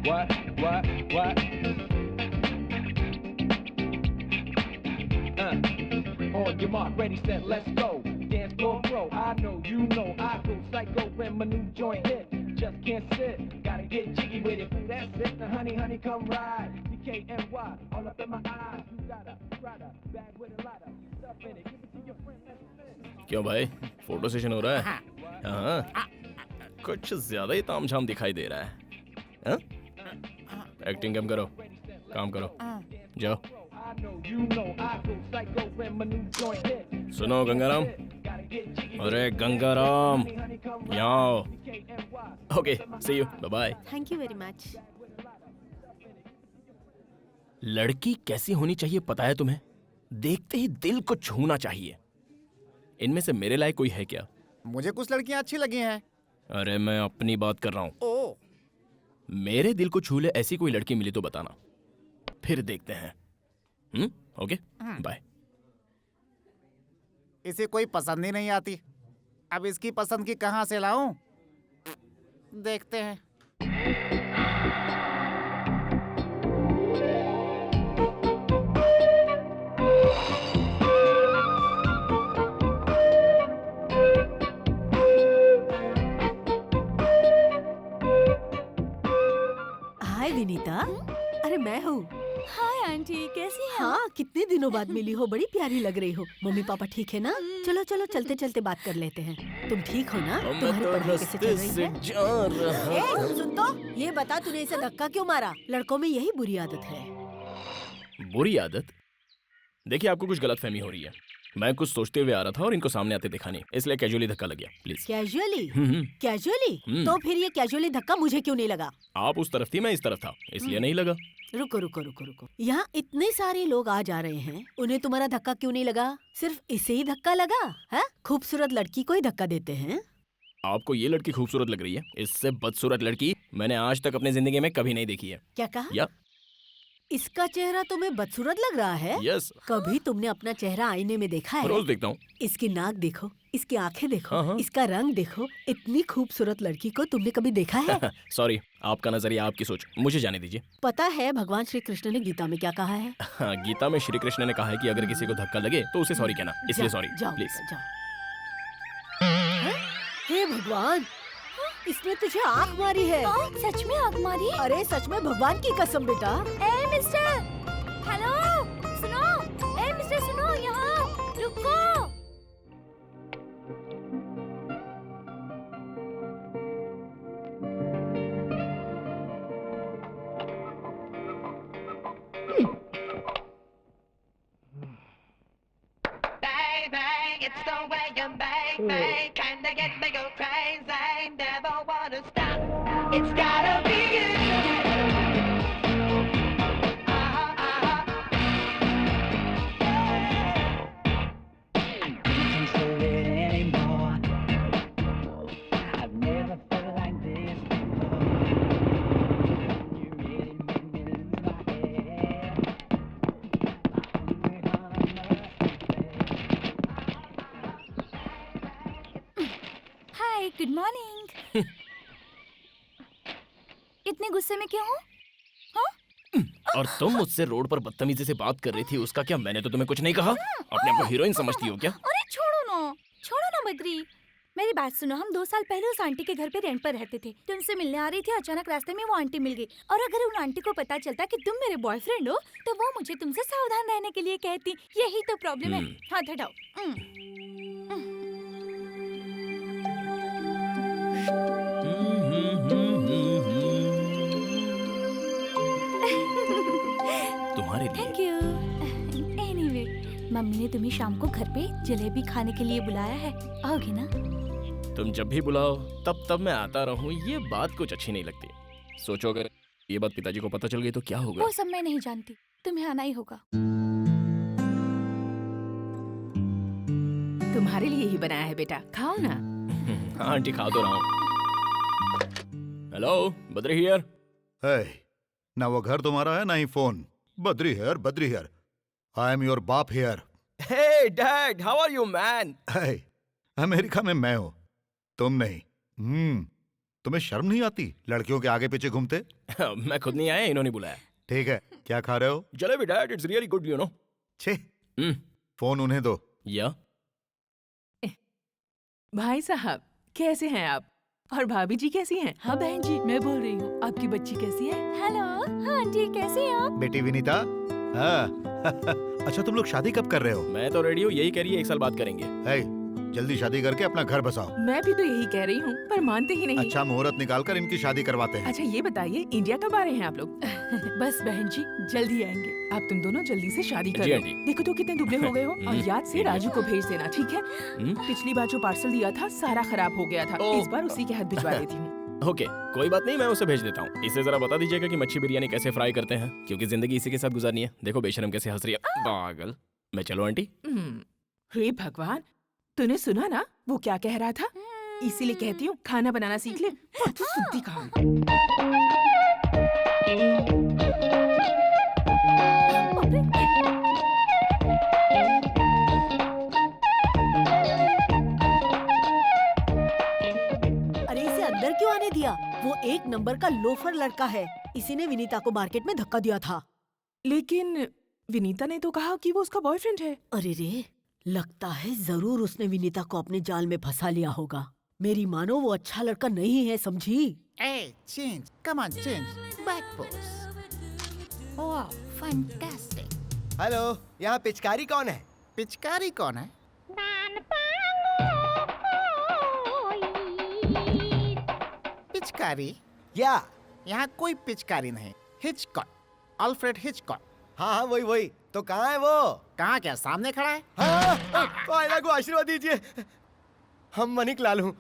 What? On your mark, ready, set, let's go. Dance floor bro, I know, you know, I go psycho when my new joint hit. Just can't sit, gotta get jiggy with it. That's it, now honey, come ride. DKNY, all up in my eyes. You got a rider, bag with a lot of stuff in it. Give it to your friend, let's spin. क्यों भाई, photo session हो रहा है? हाँ, कुछ ज्यादा ही तामझाम दिखाई दे रहा है। हाँ? एक्टिंग कम करो, काम करो, जाओ। सुनो गंगाराम, अरे गंगाराम, यहाँ आओ। Okay, see you, bye bye. Thank you very much. लड़की कैसी होनी चाहिए पता है तुम्हें? देखते ही दिल को छूना चाहिए। इनमें से मेरे लायक कोई है क्या? मुझे कुछ लड़कियां अच्छी लगी हैं। अरे मैं अपनी बात कर रहा हूँ। ओ, मेरे दिल को छू ले ऐसी कोई लड़की मिली तो बताना, फिर देखते हैं। Okay, bye. इसे कोई पसंद ही नहीं आती। अब इसकी पसंद की कहाँ से लाऊं? देखते हैं। हाय विनीता, अरे मैं हूँ। हाय आंटी, कैसी हैं? हाँ, कितने दिनों बाद मिली हो, बड़ी प्यारी लग रही हो। मम्मी पापा ठीक है ना? चलो चलो चलते चलते बात कर लेते हैं। तुम ठीक हो ना? तुम्हारी पढ़ाई कैसे चल रही है? ए, सुन तो, ये बता तूने इसे धक्का क्यों मारा? लड़कों में यही बुरी आदत है। बुरी आदत? देखिए आपको कुछ गलतफहमी हो रही है। मैं कुछ सोचते हुए आ रहा था और इनको सामने आते देखा नहीं, इसलिए कैजुअली धक्का लग गया। प्लीज। कैजुअली? कैजुअली? तो फिर ये कैजुअली धक्का मुझे क्यों नहीं लगा? आप उस तरफ थी, मैं इस तरफ था, इसलिए नहीं लगा। रुको रुको रुको रुको, यहाँ इतने सारे लोग आ जा रहे हैं, उन्हें तुम्हारा धक्का क्यों नहीं लगा? सिर्फ इसे ही धक्का लगा है? खूबसूरत लड़की को ही धक्का देते हैं। आपको ये लड़की खूबसूरत लग रही है? इससे बदसूरत लड़की मैंने आज तक अपनी जिंदगी में कभी नहीं देखी है। क्या कहा? या इसका चेहरा तुम्हें बदसूरत लग रहा है? यस। कभी तुमने अपना चेहरा आईने में देखा है? रोज देखता हूँ। इसकी नाक देखो, इसकी आंखें देखो, हाँ। इसका रंग देखो। इतनी खूबसूरत लड़की को तुमने कभी देखा है? सॉरी, आपका नजरिया, आपकी सोच, मुझे जाने दीजिए। पता है भगवान श्री कृष्ण ने गीता में क्या कहा है? हाँ, गीता में श्री कृष्ण ने कहा है कि अगर किसी को धक्का लगे तो उसे सॉरी कहना, इसलिए सॉरी जाओ, प्लीज। जाओ। हे भगवान, इसने तुझे आँख मारी है। सच में आग मारी? अरे सच में, भगवान की कसम बेटा। ए मिस्टर, हेलो, सुनो। ए मिस्टर सुनो, यहाँ रुको। It's the way you make me kinda get me go crazy. Never wanna stop. It's gotta be you. Can't hold it anymore. I've never felt like this before. You really make me lose my head. Hi, good morning. इतने गुस्से में क्यों हो? और तुम मुझसे road पर बदतमीजी से बात कर रही थी, उसका क्या? मैंने तो तुम्हें कुछ नहीं कहा। अपने आप को हीरोइन समझती हो क्या? अरे छोड़ो ना बद्री। मेरी बात सुनो, हम 2 साल पहले उस आंटी के घर पे रेंट पर रहते थे। तो उनसे मिलने आ रही थी, अचानक रास्ते में वो आंटी मिल गई। और अगर उन आंटी को पता चलता कि तुम मेरे बॉयफ्रेंड हो, तो वो मुझे तुमसे सावधान रहने के लिए कहती। यही तो प्रॉब्लम है। हाथ हटाओ। तुम्हारे लिए। Thank you. एनीवे, मम्मी ने तुम्हें शाम को घर पे जलेबी खाने के लिए बुलाया है, आओगे ना? तुम जब भी बुलाओ तब मैं आता रहूं, ये बात कुछ अच्छी नहीं लगती। सोचो अगर ये बात पिताजी को पता चल गई तो क्या होगा? वो सब मैं नहीं जानती, तुम्हें आना ही होगा। तुम्हारे लिए ही बनाया है बेटा, खाओ ना। हाँ आंटी, खा तो रहा हूँ। Hello, Badri here. है ना, वो घर तुम्हारा है ना ही phone. Badri here. I am your बाप here. Hey dad, how are you man? है, अमेरिका में मैं हूँ, तुम नहीं। तुम्हें शर्म नहीं आती लड़कियों के आगे पीछे घूमते? मैं खुद नहीं आया, इन्होंने बुलाया। ठीक है, क्या खा रहे हो? Jalebi dad, it's really good, you know. छे, फोन उन्हें दो। या भाई साहब कैसे हैं आप? और भाभी जी कैसी हैं? हाँ बहन जी, मैं बोल रही हूँ, आपकी बच्ची कैसी है? हेलो, हाँ आंटी कैसे हैं आप? बेटी विनीता, हाँ। अच्छा, तुम लोग शादी कब कर रहे हो? मैं तो रेडी हूँ, यही कह रही है 1 साल बाद करेंगे। है, जल्दी शादी करके अपना घर बसाओ। मैं भी तो यही कह रही हूँ, पर मानते ही नहीं। अच्छा मुहूर्त निकाल कर इनकी शादी करवाते हैं। अच्छा ये बताइए, इंडिया कब आ रहे हैं आप लोग? बस बहन जी, जल्दी आएंगे। आप तुम दोनों जल्दी से शादी कर जी लो। आंटी। देखो तो कितने दुबले हो गए हो। और याद से राजू को भेज देना, ठीक है? पिछली बार जो पार्सल दिया था सारा खराब हो गया था, ओह। इस बार उसी के हाथ भिजवा देती हूँ। ओके, कोई बात नहीं, मैं उसे भेज देता हूँ। इसे जरा बता दीजिएगा कि मच्छी बिरयानी कैसे फ्राई करते हैं, क्योंकि जिंदगी इसी के साथ गुजारनी है। देखो बेशरम कैसे हंस रही है, पागल। मैं चलो आंटी। हे भगवान, तूने सुना ना वो क्या कह रहा था? इसीलिए कहती हूँ खाना बनाना सीख ले। तू सुनती कहाँ है? अरे इसे अंदर क्यों आने दिया? वो एक नंबर का लोफर लड़का है। इसी ने विनीता को मार्केट में धक्का दिया था। लेकिन विनीता ने तो कहा कि वो उसका बॉयफ्रेंड है। अरे रे, लगता है जरूर उसने विनीता को अपने जाल में फंसा लिया होगा। मेरी मानो वो अच्छा लड़का नहीं है, समझी? ए, change, come on, change, back pose. वाह, फैंटास्टिक। हेलो, यहाँ पिचकारी कौन है? पिचकारी कौन है? पिचकारी? या यहाँ कोई पिचकारी नहीं। Hitchcock, Alfred Hitchcock. हाँ हाँ वही। तो कहाँ है वो? कहाँ, क्या सामने खड़ा है? हाँ, आयला को आशीर्वाद दीजिए। हम मनिक लाल हूँ,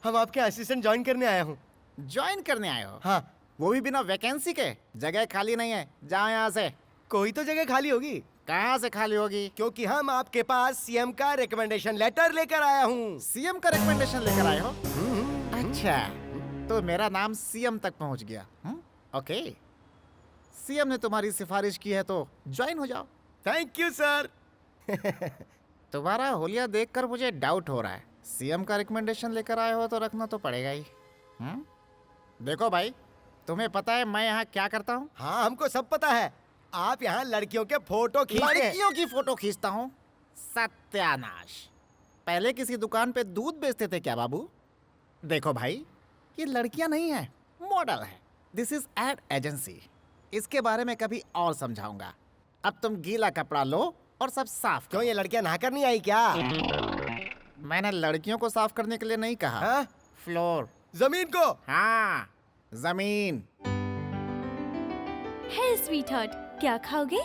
हम आपके असिस्टेंट ज्वाइन करने आया हूँ। ज्वाइन करने आए हो? हाँ। वो भी बिना वैकेंसी के? जगह खाली नहीं है, जाओ यहाँ से। कोई तो जगह खाली होगी। कहाँ से खाली होगी? क्योंकि हम आपके पास सीएम का रिकमेंडेशन लेटर लेकर आया हूँ। सीएम का रिकमेंडेशन लेकर आए हो? अच्छा, तो मेरा नाम सीएम तक पहुँच गया। ओके, सीएम ने तुम्हारी सिफारिश की है तो ज्वाइन हो जाओ। Thank you sir. तुम्हारा होलिया देखकर मुझे डाउट हो रहा है। सीएम का रिकमेंडेशन लेकर आए हो तो रखना तो पड़ेगा ही। देखो भाई, तुम्हें पता है मैं यहाँ क्या करता हूँ? हाँ हमको सब पता है, आप यहाँ लड़कियों के फोटो खींचते हैं। लड़कियों की फोटो खींचता हूँ? सत्यानाश। पहले किसी दुकान पे दूध बेचते थे क्या बाबू? देखो भाई, ये लड़कियां नहीं है, मॉडल है। This is ad agency. इसके बारे में कभी और समझाऊंगा। अब तुम गीला कपड़ा लो और सब साफ करो। क्यों, ये लड़कियां नहाकर नहीं आई क्या? मैंने लड़कियों को साफ करने के लिए नहीं कहा। हाँ? फ्लोर, जमीन को। हाँ जमीन। हे स्वीटहार्ट, क्या खाओगे?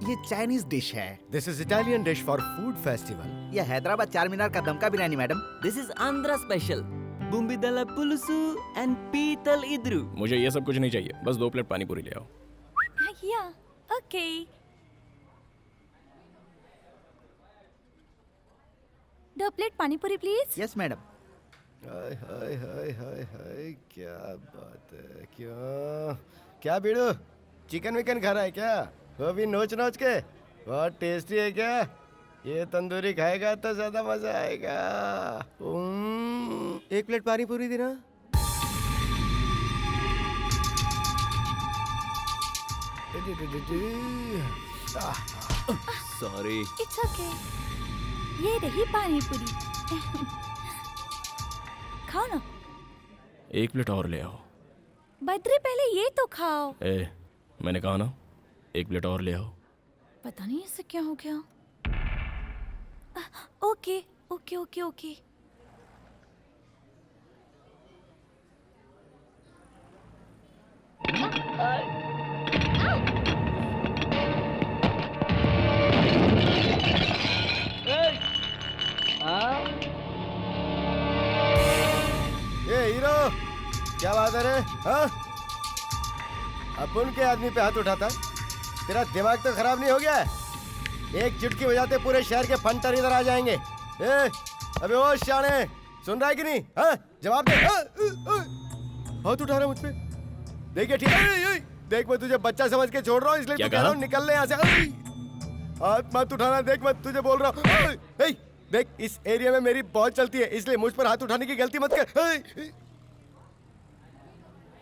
ये चाइनीज डिश है। This is Italian dish for food festival. ये हैदराबाद चार मीनार का दमका biryani madam. This is Andhra special bommidala pulusu and पीतल इद्रू। मुझे ये सब कुछ नहीं चाहिए, बस 2 प्लेट पानी पूरी ले आओ। या, okay. 2 plate pani puri please. Yes madam. Hi hi hi hi hi, क्या बात है। क्या बीड़ू, चिकन विकन खा रहा है क्या? वो भी नोच नोच के। बहुत टेस्टी है क्या? ये तंदूरी खाएगा तो ज्यादा मजा आएगा। 1 प्लेट पानी पूरी देना। सॉरी। It's okay. ये रही पानी पूरी। खाओ ना। 1 प्लेट और ले आओ। बद्री, पहले ये तो खाओ। मैंने कहा ना, 1 प्लेट और ले आओ। पता नहीं इससे क्या हो गया। Okay okay okay okay. ये हीरो, क्या बात है रे? हाँ? अपन के आदमी पे हाथ उठाता है? तेरा दिमाग तो खराब नहीं हो गया? एक चुटकी बजाते पूरे शहर के फंटर इधर आ जाएंगे। अबे ओ शाने, सुन रहा है कि नहीं? हाँ? जवाब दे। हाथ उठा रहा है मुझ पे। देखिए ठीक है, देख मैं तुझे बच्चा समझ के छोड़ रहा हूँ, इसलिए तो कह रहा हूँ निकल ले यहाँ से। हाथ मत उठाना, देख मैं तुझे बोल रहा हूँ। देख, इस एरिया में मेरी बहुत चलती है, इसलिए मुझ पर हाथ उठाने की गलती मत कर।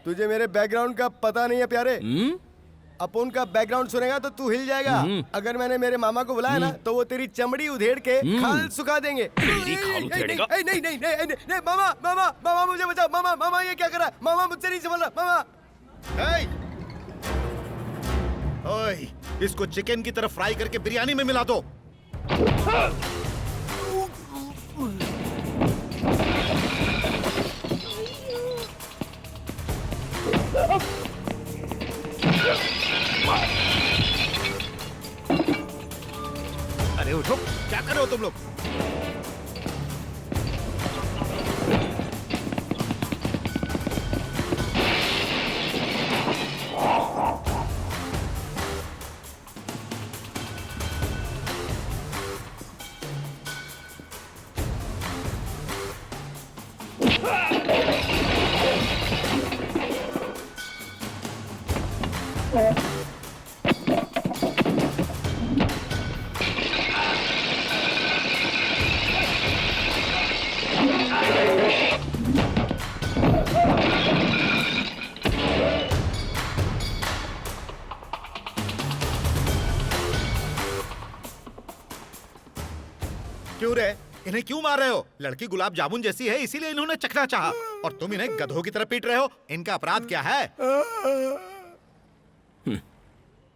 तुझे मेरे बैकग्राउंड का पता नहीं है प्यारे। अपुन का बैकग्राउंड सुनेगा तो तू हिल जाएगा। अगर मैंने मेरे मामा को बुलाया ना तो वो तेरी चमड़ी उधेड़ के खाल सुखा देंगे। तेरी खाल उधेड़ेगा? नहीं नहीं नहीं नहीं नहीं, नहीं मामा मामा मामा मुझे बचाओ। मामा मामा ये क्या कर रहा है? मामा मुझसे नहीं संभल रहा। मामा ओए, इसको चिकन की तरफ फ्राई करके बिरयानी में मिला दो। अरे उठो, क्या कर रहे हो तुम लोग? क्यों रे? इन्हें क्यों मार रहे हो? लड़की गुलाब जामुन जैसी है इसीलिए इन्होंने चखना चाहा और तुम इन्हें गधों की तरह पीट रहे हो। इनका अपराध क्या है?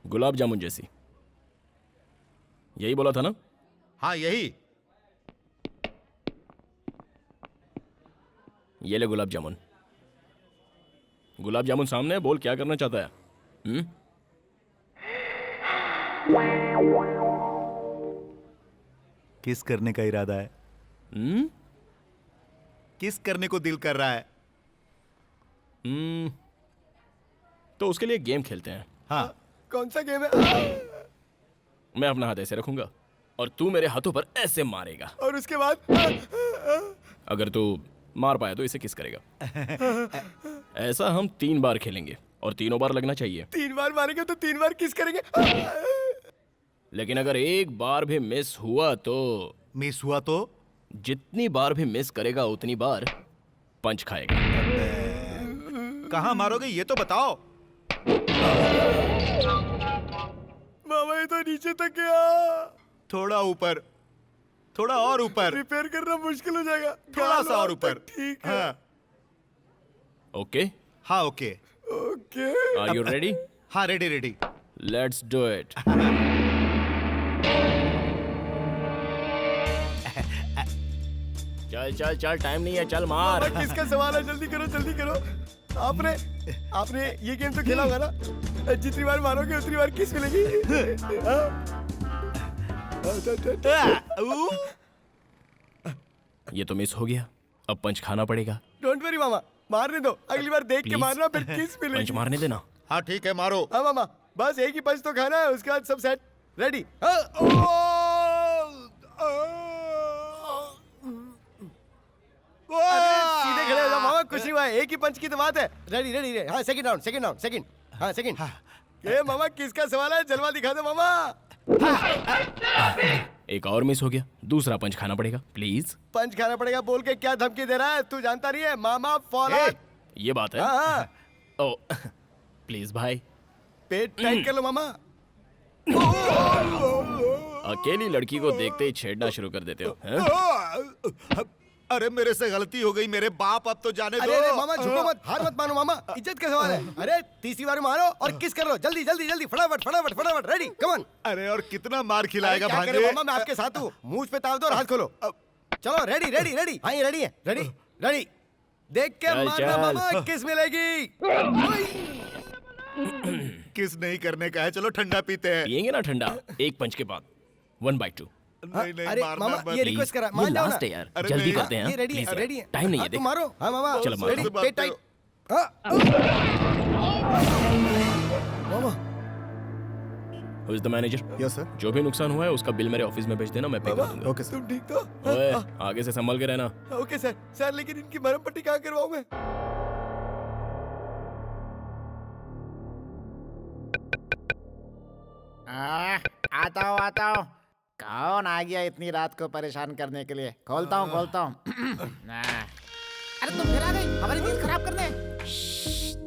गुलाब जामुन जैसी, यही बोला था ना? हाँ यही। ये ले गुलाब जामुन। गुलाब जामुन सामने है, बोल क्या करना चाहता है? किस करने का इरादा है? किस करने को दिल कर रहा है? तो उसके लिए गेम खेलते हैं। हाँ। कौन सा गेम है? मैं अपना हाथ ऐसे रखूंगा और तू मेरे हाथों पर ऐसे मारेगा और उसके बाद? अगर तू मार पाया तो इसे किस करेगा। ऐसा हम 3 बार खेलेंगे और तीनों बार लगना चाहिए। 3 बार मारेंगे तो 3 बार किस करेंगे? लेकिन अगर एक बार भी मिस हुआ तो? मिस हुआ तो? जितनी बार भी मिस करेगा उतनी बार पंच खाएगा। कहाँ मारोगे ये तो बताओ। मामा ये तो नीचे तक गया। थोड़ा ऊपर, थोड़ा और ऊपर। रिपेयर करना मुश्किल हो जाएगा। थोड़ा सा और ऊपर। ठीक है। हाँ। ओके? हाँ okay. Okay. Are you ready? हाँ ready ready. Let's do it. चल चल चल, टाइम नहीं है, चल मार। किसका सवाल है? जल्दी करो जल्दी करो। आपने ये गेम तो खेला होगा ना? जितनी बार मारोगे उतनी बार किस मिलेगी। ये तो मिस हो गया, अब पंच खाना पड़ेगा। डोंट वरी मामा, मारने दो। अगली बार देख के Please? मारना, फिर किस मिलेगी। पंच मारने देना। हाँ ठीक है मारो। हाँ मामा, बस एक ही पंच तो खाना है, उसके बाद सब सेट। रेडी? सीधे खड़े हो जाओ मामा, कुछ नहीं हुआ है, एक ही पंच की तो बात है। Ready ready ready. हाँ second round, second round, second. हाँ सेकंड। ये मामा किसका सवाल है? जलवा दिखा दो मामा। एक और मिस हो गया, दूसरा पंच खाना पड़ेगा। प्लीज। पंच खाना पड़ेगा बोल के क्या धमकी दे रहा है? तू जानता नहीं है मामा फॉरवर्ड। ये बात है? हाँ। ओ प्लीज भाई, पेट टाइट कर लो मामा। अकेली लड़की को देखते ही छेड़ना शुरू कर देते हो, हैं? अरे मेरे से गलती हो गई मेरे बाप, अब तो जाने दो। अरे मामा झुको मत, हार मत मानो मामा, इज्जत का सवाल है। अरे तीसरी बार मारो और किस कर लो, जल्दी जल्दी जल्दी, फटाफट फटाफट फटाफट। Ready come on. अरे और कितना मार खिलाएगा क्या करे भांजे? मामा, मैं आपके साथ हूँ। मुंह पे ताव दो और हाथ खोलो। चलो रेडी रेडी रेडी। हाँ ये रेडी है, रेडी रेडी। देख के चल, मारना चल। मामा, किस मिलेगी। किस नहीं करने का है, चलो ठंडा पीते हैं। पियेंगे ना ठंडा, एक पंच के बाद 1/2। नहीं नहीं अरे मारना मामा मत। ये रिक्वेस्ट करा, ये मान जाओ ना। लास्ट है यार, अरे जल्दी नहीं। करते हैं। ये रेडी है, Please रेडी है। यार, टाइम नहीं है, हाँ, देख। तुम मारो। हाँ मामा चलो मारो। Ready, pet tight. Mama Who is the manager? Yes sir. जो भी नुकसान हुआ है उसका बिल मेरे ऑफिस में भेज देना, मैं पे कर दूंगा। ओके तुम ठीक तो? ओए, आगे से संभल के रहना। Okay sir. सर लेकिन इनकी मरहम पट्टी कहाँ करवाऊं मैं? आता हूँ। कौन आ गया इतनी रात को परेशान करने के लिए? खोलता हूँ। अरे तुम फिर आ गई हमारी नींद खराब करने।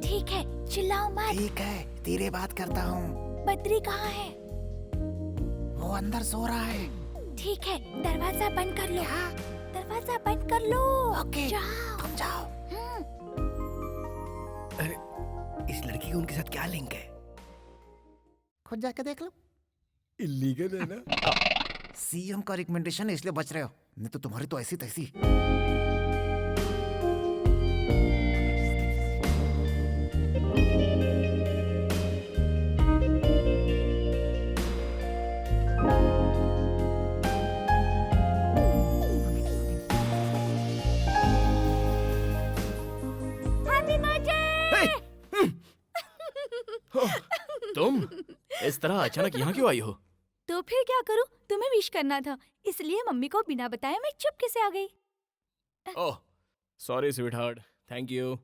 ठीक चिल्लाओ मत। ठीक है, धीरे बात करता हूँ। बद्री कहाँ है? वो अंदर सो रहा है। ठीक है, दरवाजा बंद कर लो। दरवाजा बंद कर लो। ओके, जाओ। तुम जाओ। अरे इस लड़की का उनके साथ क्या लिंक है? खुद जाके देख लो। इलीगल है ना? सीएम का रिकमेंडेशन है इसलिए बच रहे हो, नहीं तो तुम्हारी तो ऐसी तैसी। तुम इस तरह अचानक यहाँ क्यों आई हो? तो फिर क्या करूं? तुम्हें विश करना था, इसलिए मम्मी को बिना बताए मैं चुपके से आ गई। Oh sorry sweet heart, thank you.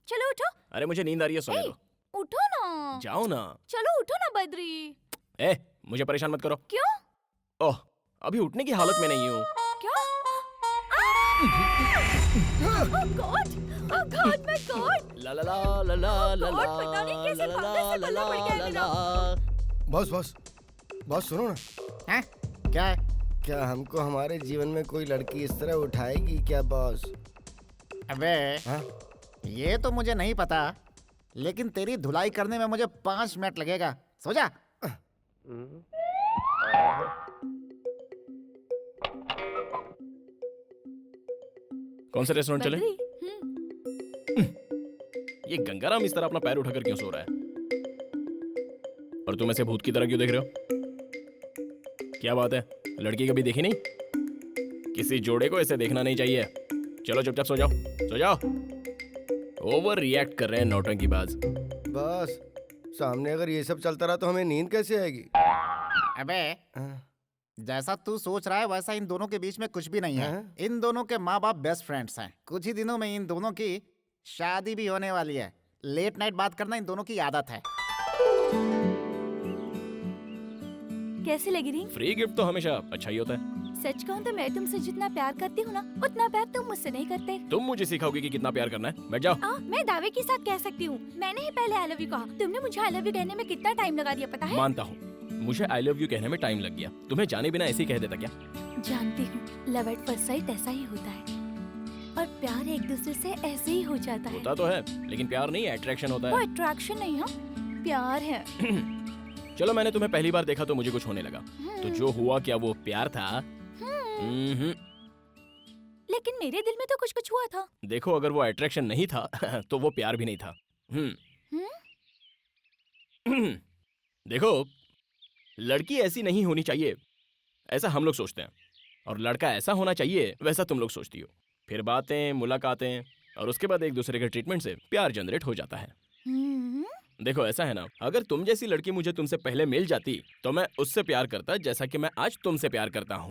चलो उठो। अरे मुझे नींद आ रही है, सोने दो। उठो ना। जाओ ना। चलो उठो ना बद्री। ए मुझे परेशान मत करो। क्यों? ओह अभी उठने की हालत में नहीं हूँ। क्या? Oh god, my god. ला ला ला ला ला ला गॉड, पता नहीं कैसे पागल से पल्ला पड़ गया मेरा। बॉस सुनो ना। हैं? क्या है? क्या हमको हमारे जीवन में कोई लड़की इस तरह उठाएगी क्या बॉस? अबे हाँ? ये तो मुझे नहीं पता, लेकिन तेरी धुलाई करने में मुझे 5 मिनट लगेगा। सो जा। कौन सा रेस्टोरेंट चले? बद्री, ये गंगाराम इस तरह अपना पैर उठाकर क्यों सो रहा है? और तुम ऐसे भूत की तरह क्यों देख रहे हो? क्या बात है, लड़की कभी देखी नहीं? किसी जोड़े को ऐसे देखना नहीं चाहिए। चलो चुपचाप सो जाओ, सो जाओ। ओवर रिएक्ट कर रहे हैं नौटंकीबाज। बस सामने अगर ये सब चलता रहा तो हमें नींद कैसे आएगी? अबे जैसा तू सोच रहा है वैसा इन दोनों के बीच में कुछ भी नहीं है। इन दोनों के माँ बाप बेस्ट फ्रेंड्स हैं। कुछ ही दिनों में इन दोनों की शादी भी होने वाली है। लेट नाइट बात करना इन दोनों की आदत है। कैसी लगी रिंग? फ्री गिफ्ट तो हमेशा अच्छा ही होता है। सच कहूँ तो मैं तुमसे जितना प्यार करती हूँ ना, उतना प्यार तुम मुझसे नहीं करते। तुम मुझे सिखाओगे कि कितना प्यार करना है? बैठ जाओ। मैं दावे के साथ कह सकती हूँ, मैंने ही पहले आई लव यू कहा। तुमने मुझे आई लव यू कहने में कितना टाइम लगा दिया पता है? मानता हूँ, मुझे आई लव यू कहने में टाइम लग गया। तुम्हें जाने बिना ऐसे ही कह देता क्या? जानती हूँ, लव एट फर्स्ट साइट ऐसा ही होता है, और प्यार एक दूसरे से ऐसे ही हो जाता है। होता तो है, लेकिन प्यार नहीं, अट्रैक्शन होता वो है। अट्रैक्शन नहीं है, प्यार है। चलो मैंने तुम्हें पहली बार देखा तो मुझे कुछ होने लगा, तो जो हुआ क्या वो प्यार था? लेकिन मेरे दिल में तो कुछ कुछ हुआ था। देखो अगर वो अट्रैक्शन नहीं था तो वो प्यार भी नहीं था। देखो लड़की ऐसी नहीं होनी चाहिए ऐसा हम लोग सोचते हैं, और लड़का ऐसा होना चाहिए वैसा तुम लोग सोचती हो। फिर बातें, मुलाकातें, और उसके बाद एक दूसरे के ट्रीटमेंट से प्यार जनरेट हो जाता है। देखो ऐसा है ना, अगर तुम जैसी लड़की मुझे तुमसे पहले मिल जाती तो मैं उससे प्यार करता जैसा कि मैं आज तुमसे प्यार करता हूँ।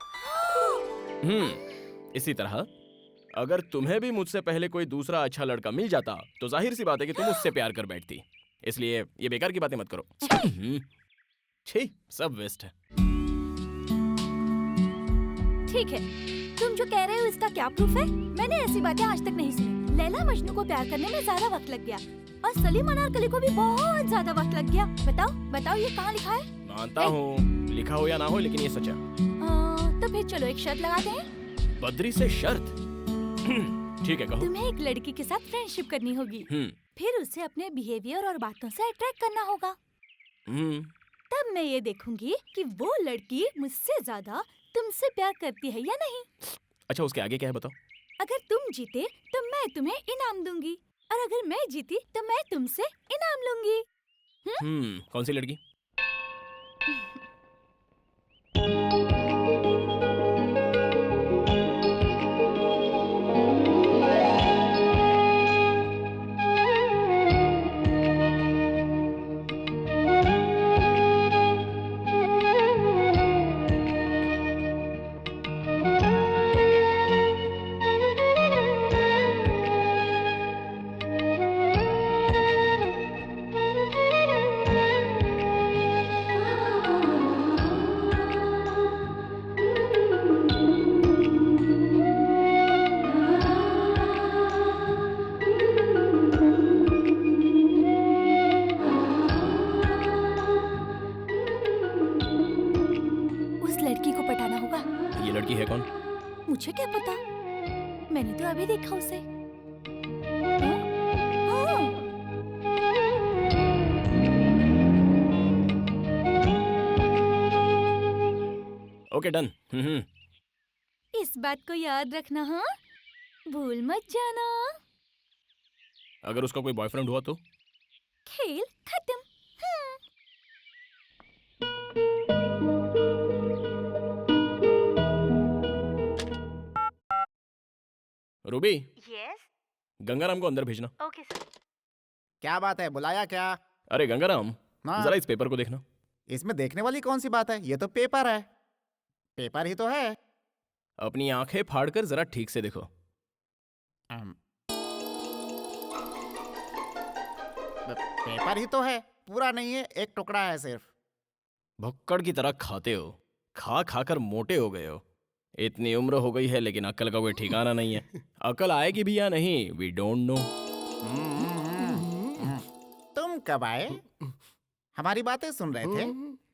इसी तरह अगर तुम्हें भी मुझसे पहले कोई दूसरा अच्छा लड़का मिल जाता तो जाहिर सी बात है कि तुम उससे प्यार कर बैठती। इसलिए ये बेकार की बातें मत करो। छी, सब वेस्ट है। ठीक है, तुम जो कह रहे हो इसका क्या प्रूफ है? मैंने ऐसी बातें आज तक नहीं सुनी। लैला मजनू को प्यार करने में ज्यादा वक्त लग गया, और सलीम अनारकली को भी बहुत ज्यादा वक्त लग गया। बताओ बताओ ये कहाँ लिखा है? मानता हूँ, लिखा हो या ना हो, लेकिन ये सच है। तो फिर चलो एक शर्त लगाते हैं। बद्री से शर्त? ठीक है, कहो। तुम्हें एक लड़की के साथ फ्रेंडशिप करनी होगी, फिर उसे अपने बिहेवियर और बातों से अट्रैक्ट करना होगा। तब मैं ये देखूंगी कि वो लड़की मुझसे ज्यादा तुमसे प्यार करती है या नहीं। अच्छा, उसके आगे क्या है बताओ? अगर तुम जीते तो मैं तुम्हें इनाम दूंगी, और अगर मैं जीती तो मैं तुमसे इनाम लूंगी। कौन सी लड़की? मैंने तो अभी देखा उसे। Okay done. इस बात को याद रखना, हाँ? भूल मत जाना। अगर उसका कोई बॉयफ्रेंड हुआ तो? खेल खत्म। रूबी, यस, गंगाराम को अंदर भेजना। Okay sir. क्या बात है, बुलाया क्या? अरे गंगाराम, हाँ। जरा इस पेपर को देखना। इसमें देखने वाली कौन सी बात है? ये तो पेपर है। पेपर ही तो है। अपनी आंखें फाड़कर जरा ठीक से देखो। पेपर ही तो है, पूरा नहीं है, एक टुकड़ा है सिर्फ। भुक्कड़ की तरह खाते हो, खा खा कर मोटे हो गए हो। इतनी उम्र हो गई है लेकिन अक्ल का कोई ठिकाना नहीं है। अक्ल आएगी भी या नहीं, वी डोंट नो। तुम कब आए? हमारी बातें सुन रहे थे।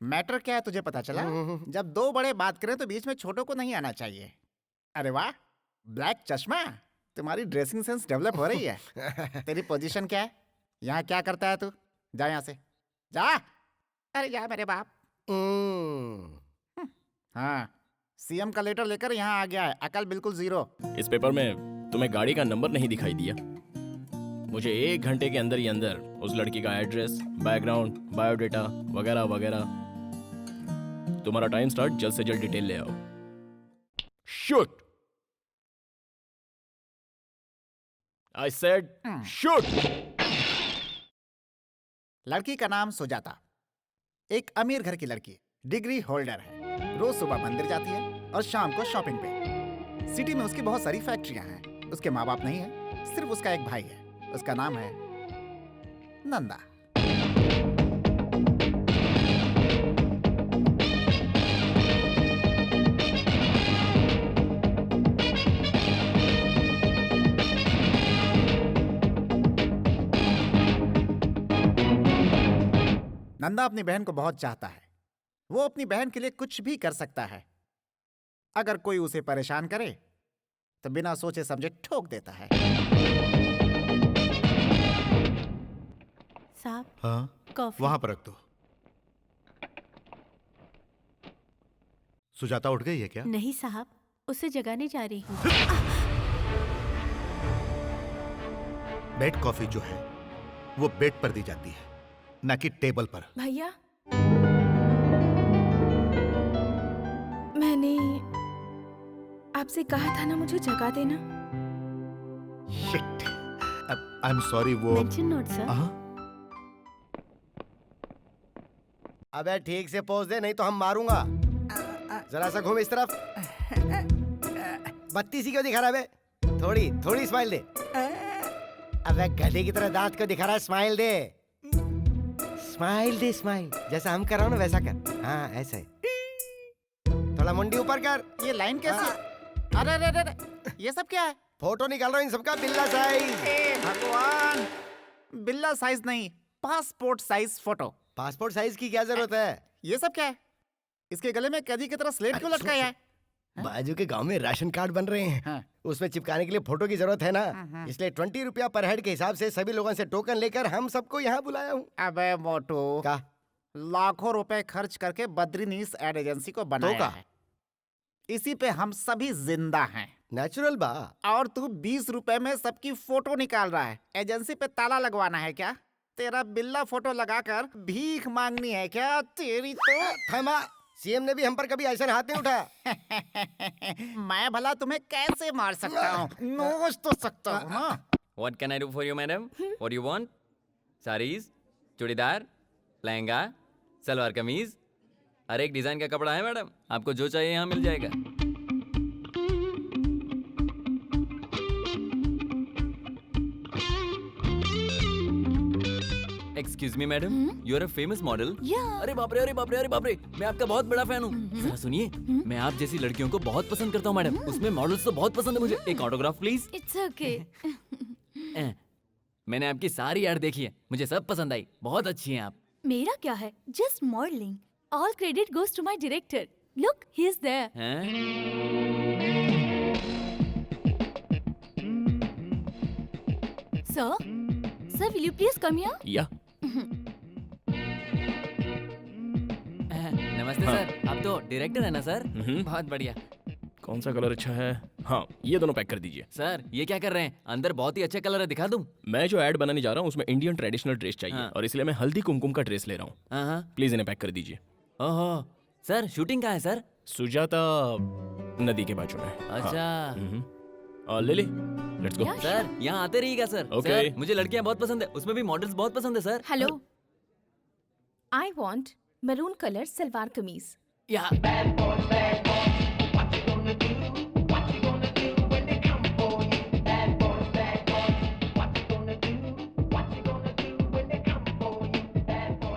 मैटर क्या है तुझे पता चला? जब दो बड़े बात करें तो बीच में छोटों को नहीं आना चाहिए। अरे वाह, ब्लैक चश्मा, तुम्हारी ड्रेसिंग सेंस डेवलप हो रही है। तेरी पोजीशन क्या है? यहाँ क्या करता है तू? जा यहाँ से, जा। अरे जा मेरे बाप। हाँ, सीएम का लेटर लेकर यहाँ आ गया है, अकल बिल्कुल जीरो। इस पेपर में तुम्हें गाड़ी का नंबर नहीं दिखाई दिया? मुझे 1 घंटे के अंदर ही अंदर उस लड़की का एड्रेस, बैकग्राउंड, बायोडेटा वगैरह वगैरह। तुम्हारा टाइम स्टार्ट, जल्द से जल्द डिटेल ले आओ। शूट! I said shoot! लड़की का नाम सुजाता, एक अमीर घर की लड़की, डिग्री होल्डर है। रोज सुबह मंदिर जाती है और शाम को शॉपिंग पे। सिटी में उसकी बहुत सारी फैक्ट्रियां हैं। उसके माँ बाप नहीं है, सिर्फ उसका एक भाई है। उसका नाम है नंदा। नंदा अपनी बहन को बहुत चाहता है। वो अपनी बहन के लिए कुछ भी कर सकता है। अगर कोई उसे परेशान करे तो बिना सोचे समझे ठोक देता है। साहब, हाँ, कॉफी। वहां पर रख दो। सुजाता उठ गई है क्या? नहीं साहब, उसे जगाने जा रही हूँ। बेड कॉफी जो है वो बेड पर दी जाती है, ना कि टेबल पर। भैया, मैंने आपसे कहा था ना मुझे जगा देना। Shit, I am sorry. वो मेंशन नोट सर। हाँ? अबे ठीक से पोज दे, नहीं तो हम मारूंगा। जरा सा घूम इस तरफ। बत्ती सी क्यों दिखा रहा है बे? थोड़ी थोड़ी स्माइल दे। अबे गधे की तरह दांत क्यों दिखा रहा है? स्माइल दे, स्माइल दे, स्माइल। जैसा हम कर रहा हूँ ना वैसा कर। हाँ ऐसा ही। थोड़ा मुंडी ऊपर कर। ये लाइन कैसी? अरे अरे अरे, ये सब क्या है? फोटो निकाल रहा हूँ इन सबका, बिल्ला साइज। हे भगवान, बिल्ला साइज नहीं, passport size photo. Passport size की क्या जरूरत है? ये सब क्या है? इसके गले में कैदी की तरह स्लेट क्यों लटकाया है? बाजू के गांव में राशन कार्ड बन रहे हैं। हाँ। उसमें चिपकाने के लिए फोटो की जरूरत है ना, इसलिए 20 रुपया पर हेड के हिसाब से सभी लोगों से टोकन लेकर हम सबको यहाँ बुलाया हूँ। अबे मोटू, क्या? लाखों रुपए खर्च करके बद्रीनीस एड एजेंसी को बनाया है। इसी पे हम सभी जिंदा हैं। नेचुरल बा। और तू 20 रुपए में सबकी फोटो निकाल रहा है। एजेंसी पे ताला लगवाना है क्या? तेरा बिल्ला फोटो लगाकर भीख मांगनी है क्या? तेरी तो थमा। सीएम ने भी हम पर कभी ऐसा हाथ नहीं उठाया। मैं भला तुम्हें कैसे मार सकता हूँ? नोच तो सकता हूँ ना। What can I do for you, madam? What do you want? Sarees, churidar, lehenga, salwar kameez, हर एक डिजाइन का कपड़ा है मैडम। आपको जो चाहिए यहाँ मिल जाएगा। Excuse me madam, you are a famous model. अरे बाप रे, अरे बाप रे, अरे बाप रे, मैं आपका बहुत बड़ा फैन हूँ। जरा सुनिए, मैं आप जैसी लड़कियों को बहुत पसंद करता हूँ मैडम। उसमें मॉडल्स तो बहुत पसंद है मुझे। एक ऑटोग्राफ प्लीज। It's okay. मैंने आपकी सारी ऐड देखी है, मुझे सब पसंद आई। बहुत अच्छी हैं आप। मेरा क्या है? Just modelling. All credit goes to my director. Look, he is there. Sir, sir will you please come here? या नमस्ते हाँ। सर, आप तो डायरेक्टर है ना सर? हम्म। बहुत बढ़िया। कौन सा कलर अच्छा है? हाँ, ये दोनों पैक कर दीजिए। सर ये क्या कर रहे हैं? अंदर बहुत ही अच्छा कलर है, दिखा दूं? मैं जो ऐड बनाने जा रहा हूँ उसमें इंडियन ट्रेडिशनल ड्रेस चाहिए हाँ। और इसलिए मैं हल्दी कुमकुम का ड्रेस ले रहा हूँ। हाँ हाँ। प्लीज इन्हें पैक कर दीजिए। ओहो, सर शूटिंग कहाँ है सर? सुजाता नदी के बाजू में। अच्छा। और लिली, लेट्स गो। सर यहाँ आते रहिएगा सर। Okay. सर मुझे लड़कियाँ बहुत पसंद है, उसमें भी मॉडल्स बहुत पसंद है sir. Hello, I want maroon colour salwar kameez. या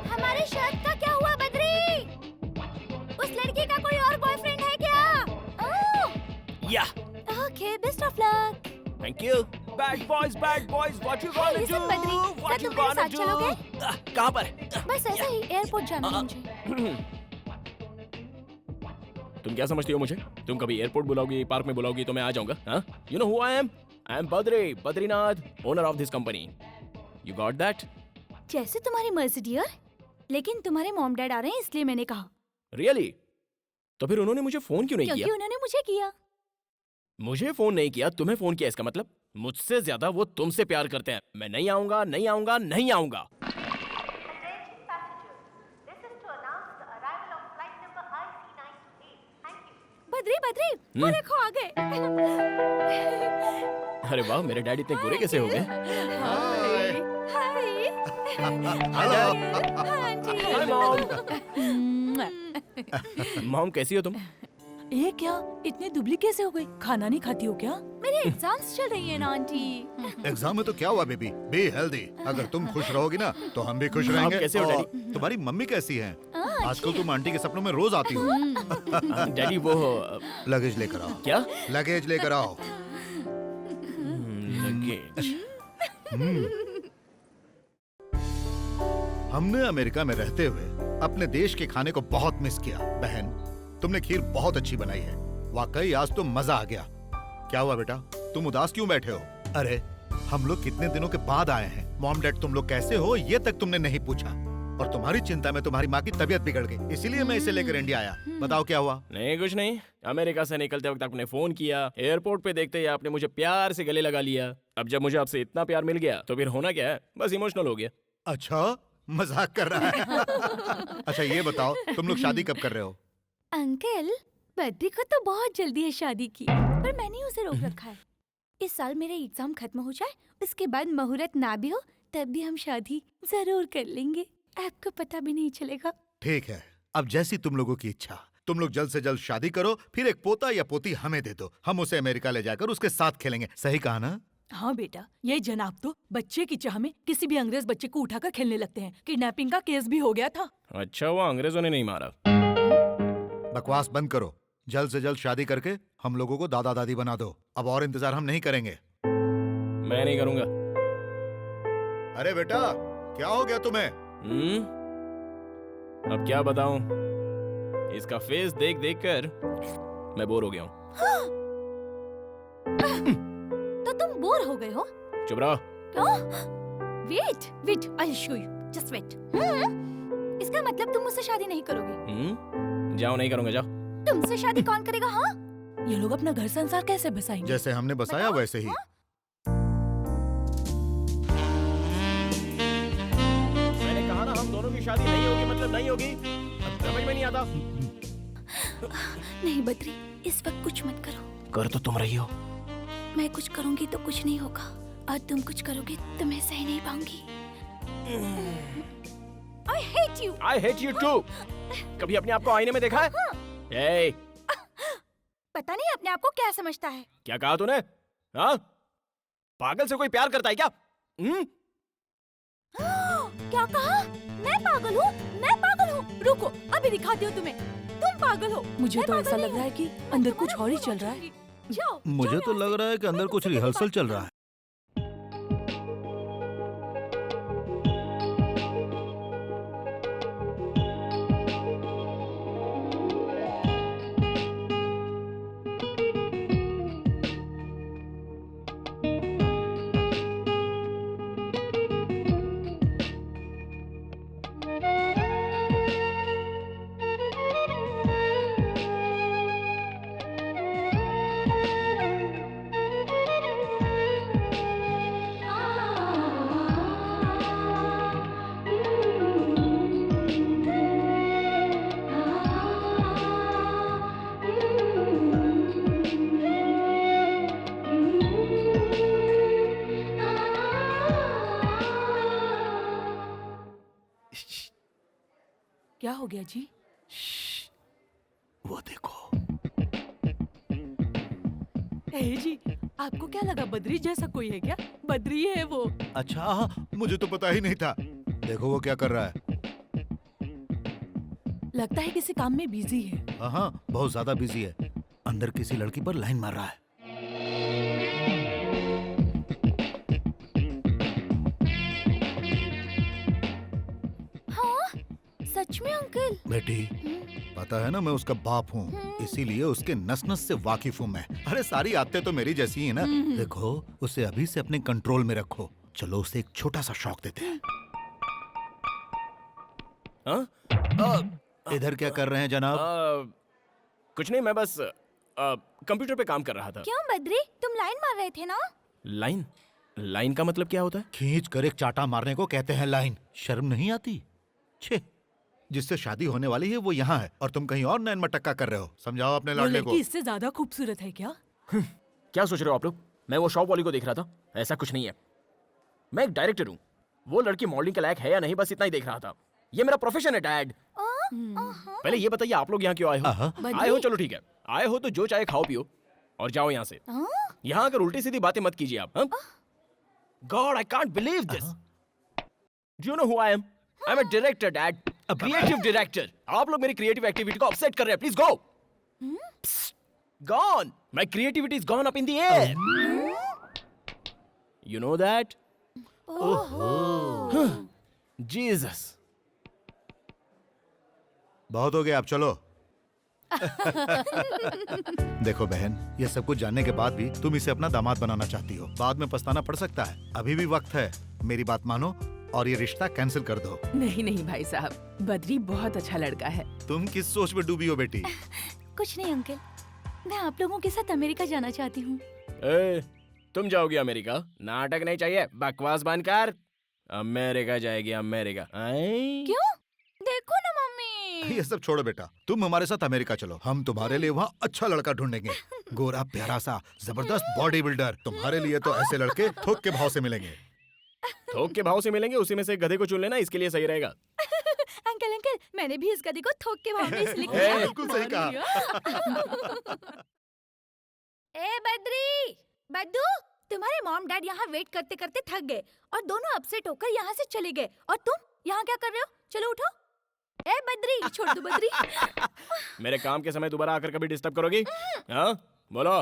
हमारे शर्ट का क्या हुआ बद्री? उस लड़की का कोई और बॉयफ्रेंड है क्या? या okay, best of luck. Thank you. Bad boys, what you gonna Listen, do? Badri, क्या तुम मेरे साथ चलोगे? कहाँ पर? बस ऐसे ही एयरपोर्ट जाना है मुझे। तुम क्या समझती हो मुझे? तुम कभी एयरपोर्ट बुलाओगी, पार्क में बुलाओगी तो मैं आ जाऊंगा। हाँ? You know who I am? I am Badrinath, owner of this company. You got that? जैसे तुम्हारी मर्जी डियर, लेकिन तुम्हारे मॉम डैड आ रहे हैं इसलिए मैंने कहा। Really? तो फिर उन्होंने मुझे फोन क्यों नहीं क्योंकि किया? उन्होंने मुझे किया। मुझे फोन नहीं किया, तुम्हें फोन किया, इसका मतलब मुझसे ज्यादा वो तुमसे प्यार करते हैं। मैं नहीं आऊंगा, नहीं आऊंगा, नहीं आऊंगा। बद्री बद्री, वो देखो आ गए। अरे वाह, मेरे डैडी इतने गोरे कैसे हो गए? हाय। Hi mom. मॉम कैसी हो तुम? ये क्या, इतनी दुबली कैसे हो गई? खाना नहीं खाती हो क्या? मेरे एग्जाम्स चल रही है ना आंटी। एग्जाम में तो क्या हुआ बेबी, बी हेल्दी। अगर तुम खुश रहोगी ना तो हम भी खुश आप रहेंगे। कैसे हो, और डैडी? तुम्हारी मम्मी कैसी हैं? आजकल तुम आंटी के सपनों में रोज आती हो। डैडी वो लगेज लेकर आओ। क्या? लगेज लेकर आओ। लगेज। हमने अमेरिका में रहते हुए अपने देश के खाने को बहुत मिस किया। बहन, तुमने खीर बहुत अच्छी बनाई है। वाकई आज तो मजा आ गया। क्या हुआ बेटा, तुम उदास क्यों बैठे हो? अरे हम लोग कितने दिनों के बाद आए हैं। मॉम डैड तुम लोग कैसे हो ये तक तुमने नहीं पूछा। और तुम्हारी चिंता में तुम्हारी माँ की तबीयत बिगड़ गई, इसीलिए मैं इसे लेकर इंडिया आया। बताओ क्या हुआ? नहीं कुछ नहीं। अमेरिका से निकलते वक्त आपने फोन किया, एयरपोर्ट पे देखते ही आपने मुझे प्यार से गले लगा लिया। अब जब मुझे आपसे इतना प्यार मिल गया तो फिर होना क्या है, बस इमोशनल हो गया। अच्छा, मजाक कर रहा है। अच्छा ये बताओ, तुम लोग शादी कब कर रहे हो? अंकल, बद्री को तो बहुत जल्दी है शादी की, पर मैंने उसे रोक रखा है। इस साल मेरे एग्जाम खत्म हो जाए, उसके बाद मुहूर्त ना भी हो तब भी हम शादी जरूर कर लेंगे। आपको पता भी नहीं चलेगा। ठीक है, अब जैसी तुम लोगों की इच्छा। तुम लोग जल्द से जल्द शादी करो, फिर एक पोता या पोती हमें दे दो। हम उसे अमेरिका ले जाकर उसके साथ खेलेंगे। सही कहा ना? हाँ बेटा, ये जनाब तो बच्चे की चाह में किसी भी अंग्रेज बच्चे को उठाकर खेलने लगते हैं। किडनैपिंग का केस भी हो गया था। अच्छा, वो अंग्रेजों ने नहीं मारा। बकवास बंद करो। जल्द से जल्द शादी करके हम लोगों को दादा दादी बना दो। अब और इंतजार हम नहीं करेंगे। मैं नहीं करूंगा। अरे बेटा, क्या हो गया तुम्हें? अब क्या बताऊं, इसका फेस देख देख कर मैं बोर हो गया हूँ। तो तुम बोर हो गए हो? चुप रहो। Wait wait, I show you, just wait. इसका मतलब तुम मुझसे शादी नहीं करोगे? जाओ, नहीं करूंगा, जाओ। तुमसे शादी कौन करेगा? हाँ, ये लोग अपना घर संसार कैसे बसाएंगे? जैसे हमने बसाया वैसे ही। मैंने कहा ना हम दोनों की शादी नहीं होगी मतलब नहीं होगी। अब समझ में नहीं आता। नहीं बद्री, इस वक्त कुछ मत करो। कर तो तुम रही हो। मैं कुछ करूंगी तो कुछ नहीं होगा, और तुम कुछ करोगे तो मैं सह नहीं पाऊंगी। I hate you. I hate you too. कभी अपने आप को आईने में देखा है? Hey, पता नहीं अपने आप को क्या समझता है। क्या कहा तूने? हाँ? पागल से कोई प्यार करता है क्या? क्या कहा? मैं पागल हूँ? मैं पागल हूँ? रुको, अभी दिखाती हूँ तुम्हें। तुम पागल हो। मुझे मैं तो पागल ऐसा नहीं लग रहा है हूँ। कि अंदर कुछ और ही चल रहा है। जाओ, मुझे जाओ तो यहाँ लग से। रहा है कि अंदर मैं कुछ तुमसे रिहर्सल बात चल रहा है। क्या हो गया जी? वो देखो। ए जी, आपको क्या लगा बद्री जैसा कोई है क्या? बद्री है वो। अच्छा, मुझे तो पता ही नहीं था। देखो वो क्या कर रहा है। लगता है किसी काम में बिजी है। हाँ, बहुत ज्यादा बिजी है। अंदर किसी लड़की पर लाइन मार रहा है। हाँ, सच में अंकल? बेटी, पता है ना मैं उसका बाप हूँ, इसीलिए उसके नस नस से वाकिफ हूँ मैं। अरे सारी आदतें तो मेरी जैसी ही है ना। देखो, उसे अभी से अपने कंट्रोल में रखो। चलो उसे एक छोटा सा शौक देते हैं। इधर क्या कर रहे हैं जनाब? कुछ नहीं, मैं बस कंप्यूटर पे काम कर रहा था। क्यों बद्री, तुम लाइन मार रहे थे ना? लाइन? लाइन का मतलब क्या होता है? खींच कर एक चाटा मारने को कहते हैं लाइन। शर्म नहीं आती? छे, जिससे शादी होने वाली है वो यहाँ है और तुम कहीं और नैन मटक्का कर रहे हो। समझाओ अपने वो लाडले को। लड़की इससे ज्यादा खूबसूरत है क्या? क्या सोच रहे हो आप लोग? मैं वो शॉप वाली को देख रहा था, ऐसा कुछ नहीं है। मैं एक डायरेक्टर हूँ। वो लड़की मॉडलिंग के लायक है या नहीं, बस इतना ही देख रहा था। ये मेरा प्रोफेशन है डैड। पहले ये बताइए आप लोग यहाँ क्यों आए हो? आए हो, चलो ठीक है। आए हो तो जो चाहे खाओ पियो और जाओ यहाँ से। यहाँ आकर उल्टी सीधी बातें मत कीजिए आप। God, I can't believe this. Do you know who I am? I am a director dad, a creative director. आप लोग मेरी क्रिएटिव एक्टिविटी को अपसेट कर रहे हैं। Please go. Gone. My creativity is gone up in the air. You know that? Jesus. बहुत हो गया, अब चलो। देखो बहन, ये सब कुछ जानने के बाद भी तुम इसे अपना दामाद बनाना चाहती हो। बाद में पछताना पड़ सकता है। अभी भी वक्त है। मेरी बात मानो और ये रिश्ता कैंसिल कर दो। नहीं नहीं भाई साहब, बद्री बहुत अच्छा लड़का है। तुम किस सोच में डूबी हो बेटी? कुछ नहीं अंकल, मैं आप लोगों के साथ अमेरिका जाना चाहती हूँ। तुम जाओगी अमेरिका? नाटक नहीं चाहिए, बकवास बंद कर। अमेरिका जाएगी अमेरिका? क्यों? देखो ना मम्मी। ये सब छोड़ो बेटा, तुम हमारे साथ अमेरिका चलो। हम तुम्हारे लिए वहाँ अच्छा लड़का ढूंढेंगे। गोरा प्यारा सा जबरदस्त बॉडी बिल्डर। तुम्हारे लिए तो ऐसे लड़के थोक के भाव से मिलेंगे। थोक के भाव से मिलेंगे? उसी में से गधे को चुन लेना, इसके लिए सही रहेगा। अंकल अंकल, मैंने भी इस गधे को थोक के भाव में इसलिए किया। बिल्कुल सही कहा। ए बद्री, बद्दू, तुम्हारे मॉम डैड यहाँ वेट करते करते थक गए और दोनों अपसेट होकर यहाँ से चले गए। और तुम यहाँ क्या कर रहे हो? चलो उठो। ए बद्री, छोड़ दो बद्री। मेरे काम के समय दोबारा आकर कभी डिस्टर्ब करोगी? हाँ बोलो।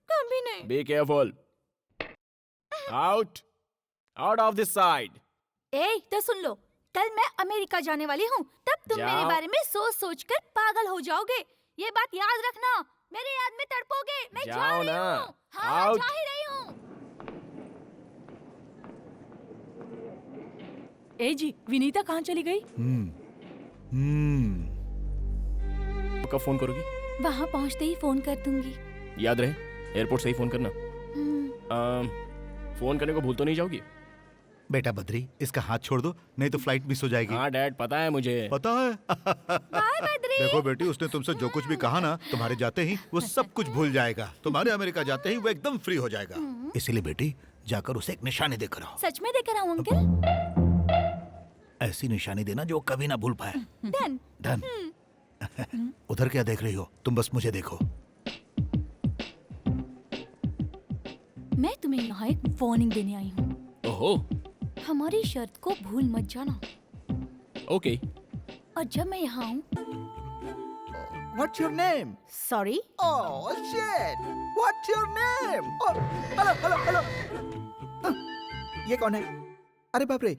कभी नहीं। Be careful. Out out of this side. ए तो सुन लो, कल मैं अमेरिका जाने वाली हूँ। तब तुम मेरे बारे में सोच सोच कर पागल हो जाओगे। ये बात याद रखना। मेरे याद में तड़पोगे। मैं जा रही हूँ। हाँ, जा ही रही हूँ। ए जी, विनीता कहाँ चली गई? कब फोन करोगी? वहाँ पहुँचते ही फोन कर दूंगी। याद रहे, एयरपोर्ट से ही फोन करना। फोन करने को भूल तो नहीं जाओगी? बेटा बद्री, इसका हाथ छोड़ दो, नहीं तो फ्लाइट मिस हो जाएगी। हाँ डैड, पता है मुझे। पता है। बाय बद्री। देखो बेटी, उसने तुमसे जो कुछ भी कहा ना, तुम्हारे जाते ही वो सब कुछ भूल जाएगा। तुम्हारे अमेरिका जाते ही वो एकदम फ्री हो जाएगा। इसीलिए बेटी, जाकर उसे एक निशानी देकर आओ। सच में देकर आऊँ अंकल? ऐसी निशानी देना जो कभी ना भूल पाए। डन। डन। उधर क्या देख रही हो? तुम बस मुझे देखो। मैं तुम्हें यहाँ एक वार्निंग देने आई हूँ। ओहो। हमारी शर्त को भूल मत जाना। ओके। और जब मैं यहाँ आऊँ। What's your name? Sorry? Oh shit! What's your name? Oh, hello. ये कौन है? अरे बाप रे!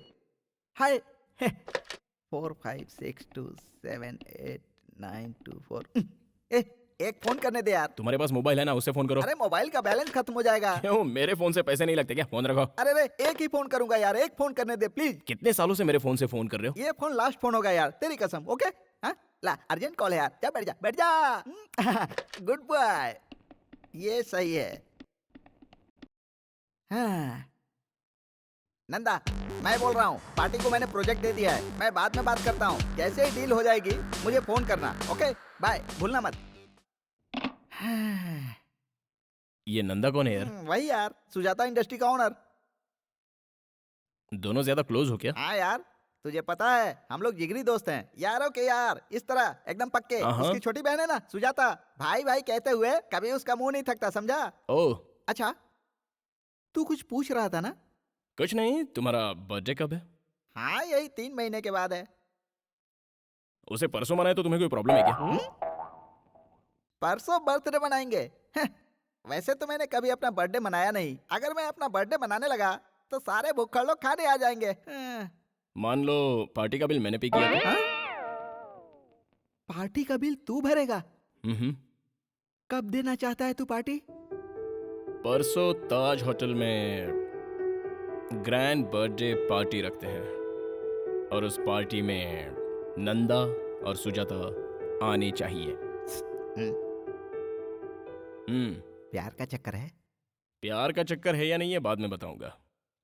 हाय. 4 5 6 2 7 8 9 2 4. एक फोन करने दे यार। तुम्हारे पास मोबाइल है ना, उससे फोन करो। अरे मोबाइल का बैलेंस खत्म हो जाएगा। क्यों, मेरे फोन से पैसे नहीं लगते क्या? फोन रखो। अरे एक ही फोन करूंगा यार, एक फोन करने दे प्लीज। कितने सालों से मेरे फोन से फोन कर रहे हो? ये फोन लास्ट फोन होगा यार, तेरी कसम। ओके? हाँ, ला अर्जेंट कॉल है यार। जा बैठ जा। Good boy. ये सही है। हाँ। नंदा, मैं बोल रहा हूँ, पार्टी को मैंने प्रोजेक्ट दे दिया है। मैं बाद में बात करता हूँ। जैसे ही डील हो जाएगी मुझे फोन करना। ओके बाय, भूलना मत। ये नंदा कौन है यार? वही यार, सुजाता इंडस्ट्री का ओनर। दोनों ज्यादा क्लोज हो क्या? हाँ यार, तुझे पता है हम लोग जिगरी दोस्त हैं, यारों के यार, इस तरह एकदम पक्के। हाँ। उसकी छोटी बहन है ना सुजाता, भाई भाई कहते हुए कभी उसका मुंह नहीं थकता, समझा? ओह, अच्छा, तू कुछ पूछ रहा था ना? कुछ नहीं। तुम्हारा बर्थडे कब है? हाँ, यही 3 महीने के बाद है। उसे परसों मनाए तो तुम्हें कोई प्रॉब्लम है क्या? परसों बर्थडे मनाएंगे? वैसे तो मैंने कभी अपना बर्थडे मनाया नहीं। अगर मैं अपना बर्थडे मनाने लगा तो सारे भूखड़ लोग खाने आ जाएंगे। मान लो पार्टी का बिल मैंने पे किया था। पार्टी का बिल तू भरेगा? हम्म। कब देना चाहता है तू पार्टी? परसों ताज होटल में ग्रैंड बर्थडे पार्टी रखते हैं और उस पार्टी में नंदा और सुजाता आने चाहिए। प्यार का चक्कर है? प्यार का चक्कर है या नहीं है बाद में बताऊंगा।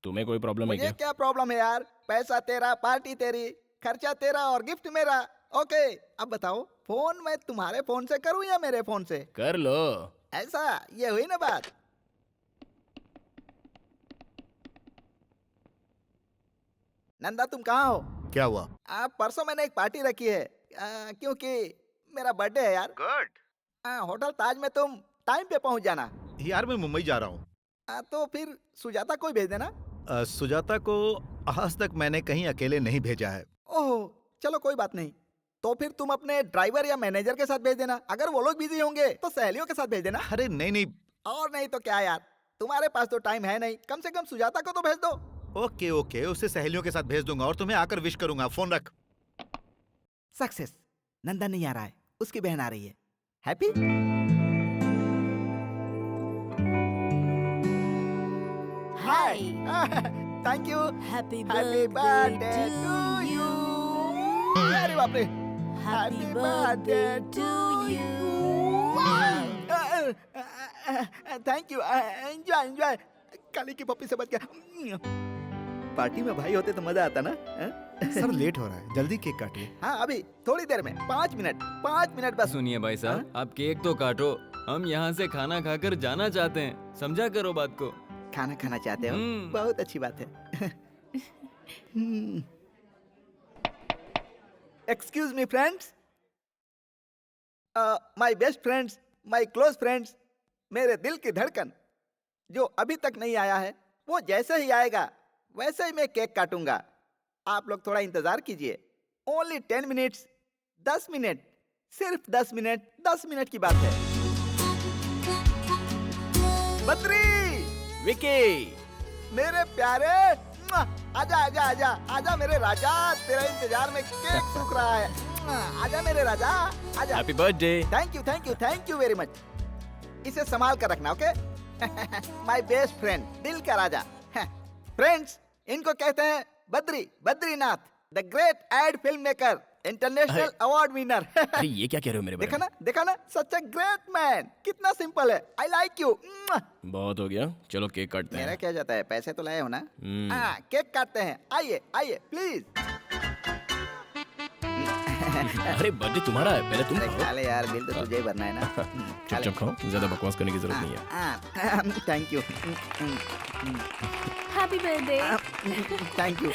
तुम्हें कोई प्रॉब्लम है मुझे क्या? क्या प्रॉब्लम है यार? पैसा तेरा, पार्टी तेरी, खर्चा तेरा और गिफ्ट मेरा। ओके, अब बताओ, फोन मैं तुम्हारे फोन से करूं या मेरे फोन से? कर लो। ऐसा, ये हुई ना बात। नंदा तुम कहाँ हो? क्या हुआ? परसों मैंने एक पार्टी रखी है, क्योंकि मेरा बर्थडे है यार। गुड। होटल ताज में तुम टाइम पे पहुंच जाना। यार मैं मुंबई जा रहा हूँ। तो फिर सुजाता को ही भेज देना। सुजाता को आज तक मैंने कहीं अकेले नहीं भेजा है। ओह, चलो कोई बात नहीं। तो फिर तुम अपने ड्राइवर या मैनेजर के साथ भेज देना। अगर वो लोग बिजी होंगे तो सहेलियों के साथ भेज देना। अरे नहीं नहीं। और नहीं तो क्या यार, तुम्हारे पास तो टाइम है नहीं, कम से कम सुजाता को तो भेज दो। ओके ओके, उसे सहेलियों के साथ भेज दूंगा और तुम्हें आकर विश करूंगा। फोन रख। सक्सेस। नंदा नहीं आ रहा है, उसकी बहन आ रही है। Happy? Hi. Thank you. Happy birthday to you. अरे बाप रे। Happy birthday to you. Thank you. Enjoy enjoy. काली की पप्पी से बच गया। पार्टी में भाई होते तो मजा आता ना। सर लेट हो रहा है, जल्दी केक काटिए। हाँ, अभी थोड़ी देर में, 5 मिनट बस। सुनिए भाई साहब, आप केक तो काटो, हम यहाँ से खाना खाकर जाना चाहते हैं, समझा करो बात को। खाना खाना चाहते हो? बहुत अच्छी बात है। Excuse me friends, my best friends, my close friends, मेरे दिल की धड़कन जो अभी तक नहीं आया है, वो जैसे ही आएगा वैसे ही मैं केक काटूंगा। आप लोग थोड़ा इंतजार कीजिए। ओनली 10 मिनट्स, 10 मिनट, सिर्फ 10 मिनट, 10 मिनट की बात है। बद्री, विकी, मेरे प्यारे, आजा आजा आजा आजा मेरे राजा, तेरा इंतजार में केक सूख रहा है। आजा मेरे राजा, आजा। Happy birthday. Thank you very much. इसे संभाल कर रखना, ओके? माय बेस्ट फ्रेंड, दिल का राजा। फ्रेंड्स, इनको कहते हैं Badrinath, the great ad film maker, international award winner. अरे ये क्या कह रहे हो मेरे बारे में? देखा ना, सच अ ग्रेट मैन। कितना सिंपल है। I like you. बहुत हो गया, चलो केक काटते मेरा हैं। क्या जाता है, पैसे तो लाए हो ना? केक काटते हैं। आइए आइए प्लीज। अरे बर्थडे तुम्हारा है, पहले तुम खा ले यार, बिल तो तुझे ही भरना है ना। चुपचाप खाओ, ज्यादा बकवास करने की जरूरत नहीं है। Thank you. Happy birthday. Thank you.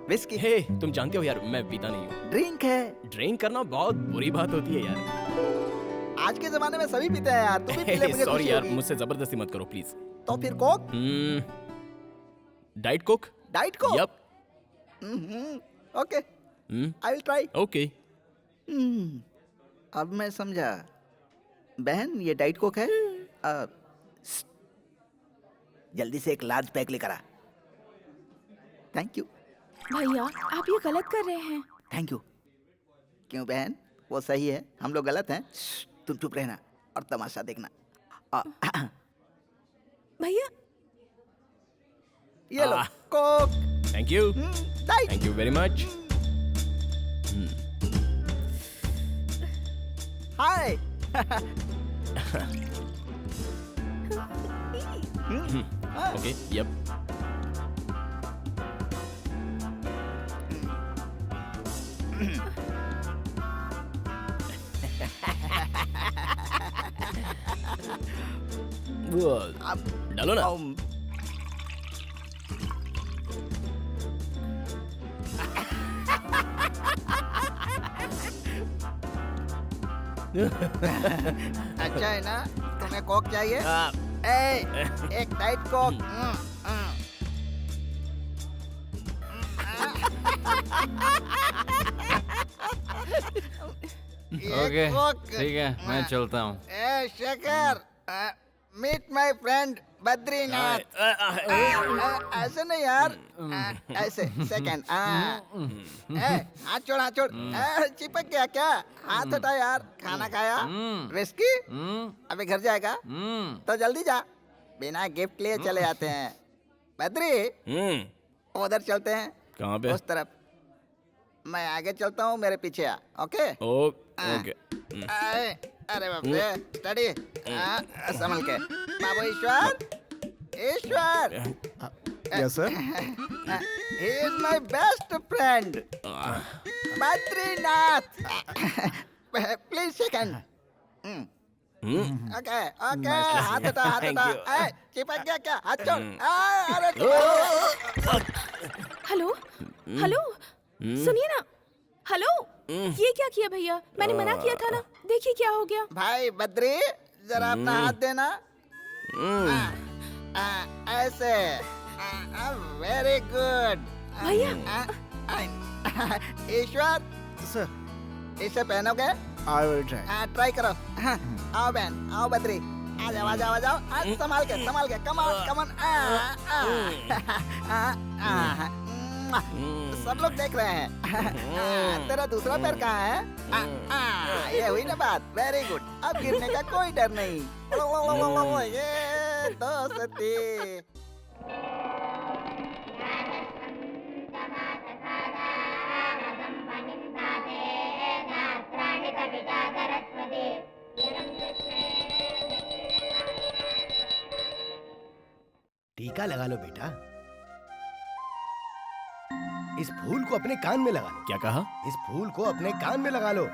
Whisky hey, तुम जानते हो यार मैं पीता नहीं हूँ। ड्रिंक है। ड्रिंक करना बहुत बुरी बात होती है यार। आज के जमाने में सभी पीते हैं यार, तू भी पी ले, मुझे सॉरी खुशी यार, होगी। मुझसे जबरदस्ती मत करो प्लीज। तो फिर coke? Diet coke. Diet coke? Yup. Okay, I will try. Okay. अब मैं समझा। बहन, ये डाइट कोक है? जल्दी से एक लार्ज पैक लेकर आ। Thank you. भैया, आप ये गलत कर रहे हैं। Thank you. क्यों बहन, वो सही है, हम लोग गलत हैं? तुम चुप रहना और तमाशा देखना। भैया, ये लो coke. Thank you. Diet. Thank you very much. Hi. Okay, yup. डालो ना। अच्छा है ना? तुम्हें कोक चाहिए? एक डाइट कोक। ओके ठीक है, मैं चलता हूँ। Shekhar, meet my friend Badrinath. ऐसे नहीं यार, ऐसे सेकंड। हाथ छोड़, हाथ छोड़। चिपक गया क्या? हाथ हटा यार। खाना खाया? विस्की? अभी घर जाएगा तो जल्दी जा, बिना गिफ्ट लिए चले जाते हैं। बद्री, उधर चलते हैं। कहाँ पे? उस तरफ। मैं आगे चलता हूँ, मेरे पीछे आ। Okay okay. अरे बाप रे, स्टडी। संभल के बाबू। Ishwar yes sir. he is my best friend Badrinath. Please second. Okay okay, हाथ हटा, हाथ हटा। चिपक गया क्या? हाथ छोड़। अरे हेलो हेलो, सुनिए ना। हेलो, ये क्या किया भैया? मैंने मना किया था ना, देखिए क्या हो गया। भाई बद्री, जरा अपना हाथ देना। ऐसे। वेरी गुड भैया। ईश्वर सर, इसे पहनोगे? I will try. ट्राई करो। आओ बहन, आओ बद्री, आ जाओ, आ जाओ, आ जाओ। संभाल के, संभाल के। Come on, come on. सब लोग देख रहे हैं। तेरा दूसरा पैर कहाँ है? ये हुई ना बात। वेरी गुड, अब गिरने का कोई डर नहीं। ये दोस्ती। टीका लगा लो बेटा। इस फूल को अपने कान में लगा लो। क्या कहा? इस फूल को अपने कान में लगा लो।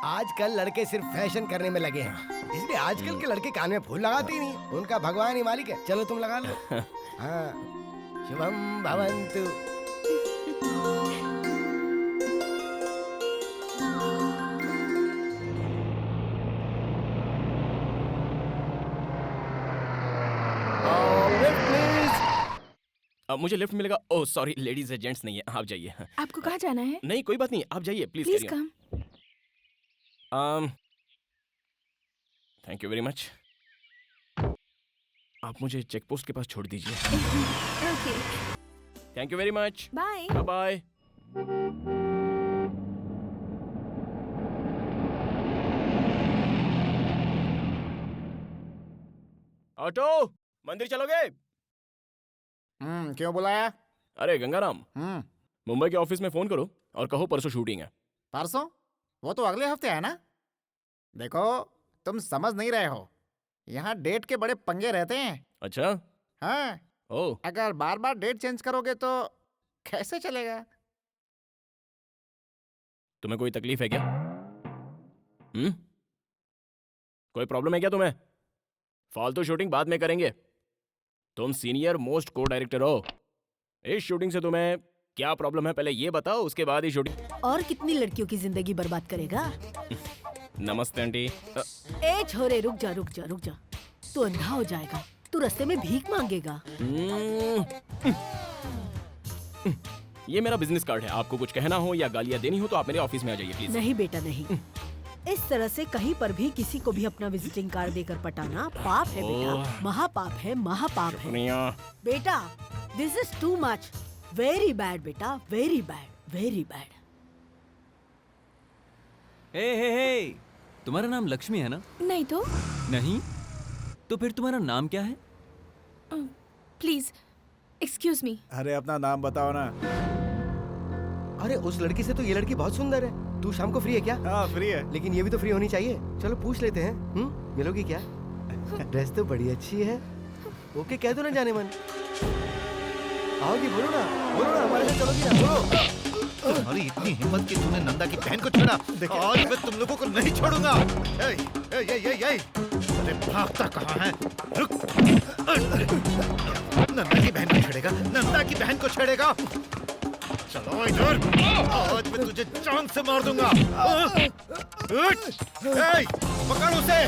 आजकल लड़के सिर्फ फैशन करने में लगे हैं, इसलिए आजकल के लड़के कान में फूल लगाते ही नहीं। उनका भगवान ही मालिक है। चलो तुम लगा लो। हाँ, शुभम भवन्तु। मुझे लिफ्ट मिलेगा? ओह सॉरी, लेडीज है, जेंट्स नहीं है। आप जाइए। आपको कहाँ जाना है? नहीं कोई बात नहीं, आप जाइए please. Please come. Thank you very much. आप मुझे चेक पोस्ट के पास छोड़ दीजिए। Okay, thank you very much. Bye bye. Auto, मंदिर चलोगे? क्यों बुलाया? अरे गंगाराम, मुंबई के ऑफिस में फोन करो और कहो परसों शूटिंग है। परसों? वो तो अगले हफ्ते है ना। देखो, तुम समझ नहीं रहे हो, यहाँ डेट के बड़े पंगे रहते हैं। अच्छा? हाँ। ओह। अगर बार बार डेट चेंज करोगे तो कैसे चलेगा? तुम्हें कोई तकलीफ है क्या? कोई प्रॉब्लम है क्या तुम्हें? फालतू शूटिंग बाद में करेंगे। तुम सीनियर मोस्ट को डायरेक्टर हो। इस शूटिंग से तुम्हें क्या प्रॉब्लम है पहले ये बताओ, उसके बाद ही शूटिंग। और कितनी लड़कियों की जिंदगी बर्बाद करेगा? नमस्ते आंटी। ए छोरे, रुक जा रुक जा रुक जा। तू अंधा हो जाएगा, तू रास्ते में भीख मांगेगा। ये मेरा बिजनेस कार्ड है, आपको कुछ कहना हो या गालियाँ देनी हो तो आप मेरे ऑफिस में आ जाइए प्लीज। नहीं बेटा नहीं, इस तरह से कहीं पर भी किसी को भी अपना विजिटिंग कार्ड देकर पटाना पाप है बेटा, महापाप है, महापाप है बेटा। This is too much, very bad बेटा, वेरी बैड, वेरी बैड। हे, तुम्हारा नाम लक्ष्मी है ना? नहीं तो। नहीं? तो फिर तुम्हारा नाम क्या है? Please excuse me. अरे अपना नाम बताओ ना। अरे उस लड़की से तो ये लड़की बहुत सुंदर है। तू शाम को फ्री है क्या? हाँ फ्री है। लेकिन ये भी तो फ्री होनी चाहिए। चलो पूछ लेते हैं। मिलोगी क्या? ड्रेस तो बड़ी अच्छी है। ओके कह दो ना जाने मन। आओगी? बोलो ना हमारे साथ चलोगी ना? बोलो। तुम्हारी इतनी हिम्मत कि तूने नंदा की बहन को छोड़ा। आज मैं तुम लोगों को नहीं छोड़ूंगा। अरे भागता कहाँ है? रुक। नंदा की बहन को छेड़ेगा, नंदा की बहन को छेड़ेगा। चलो इधर, आज मैं तुझे जान से मार दूंगा। पकड़ उसे।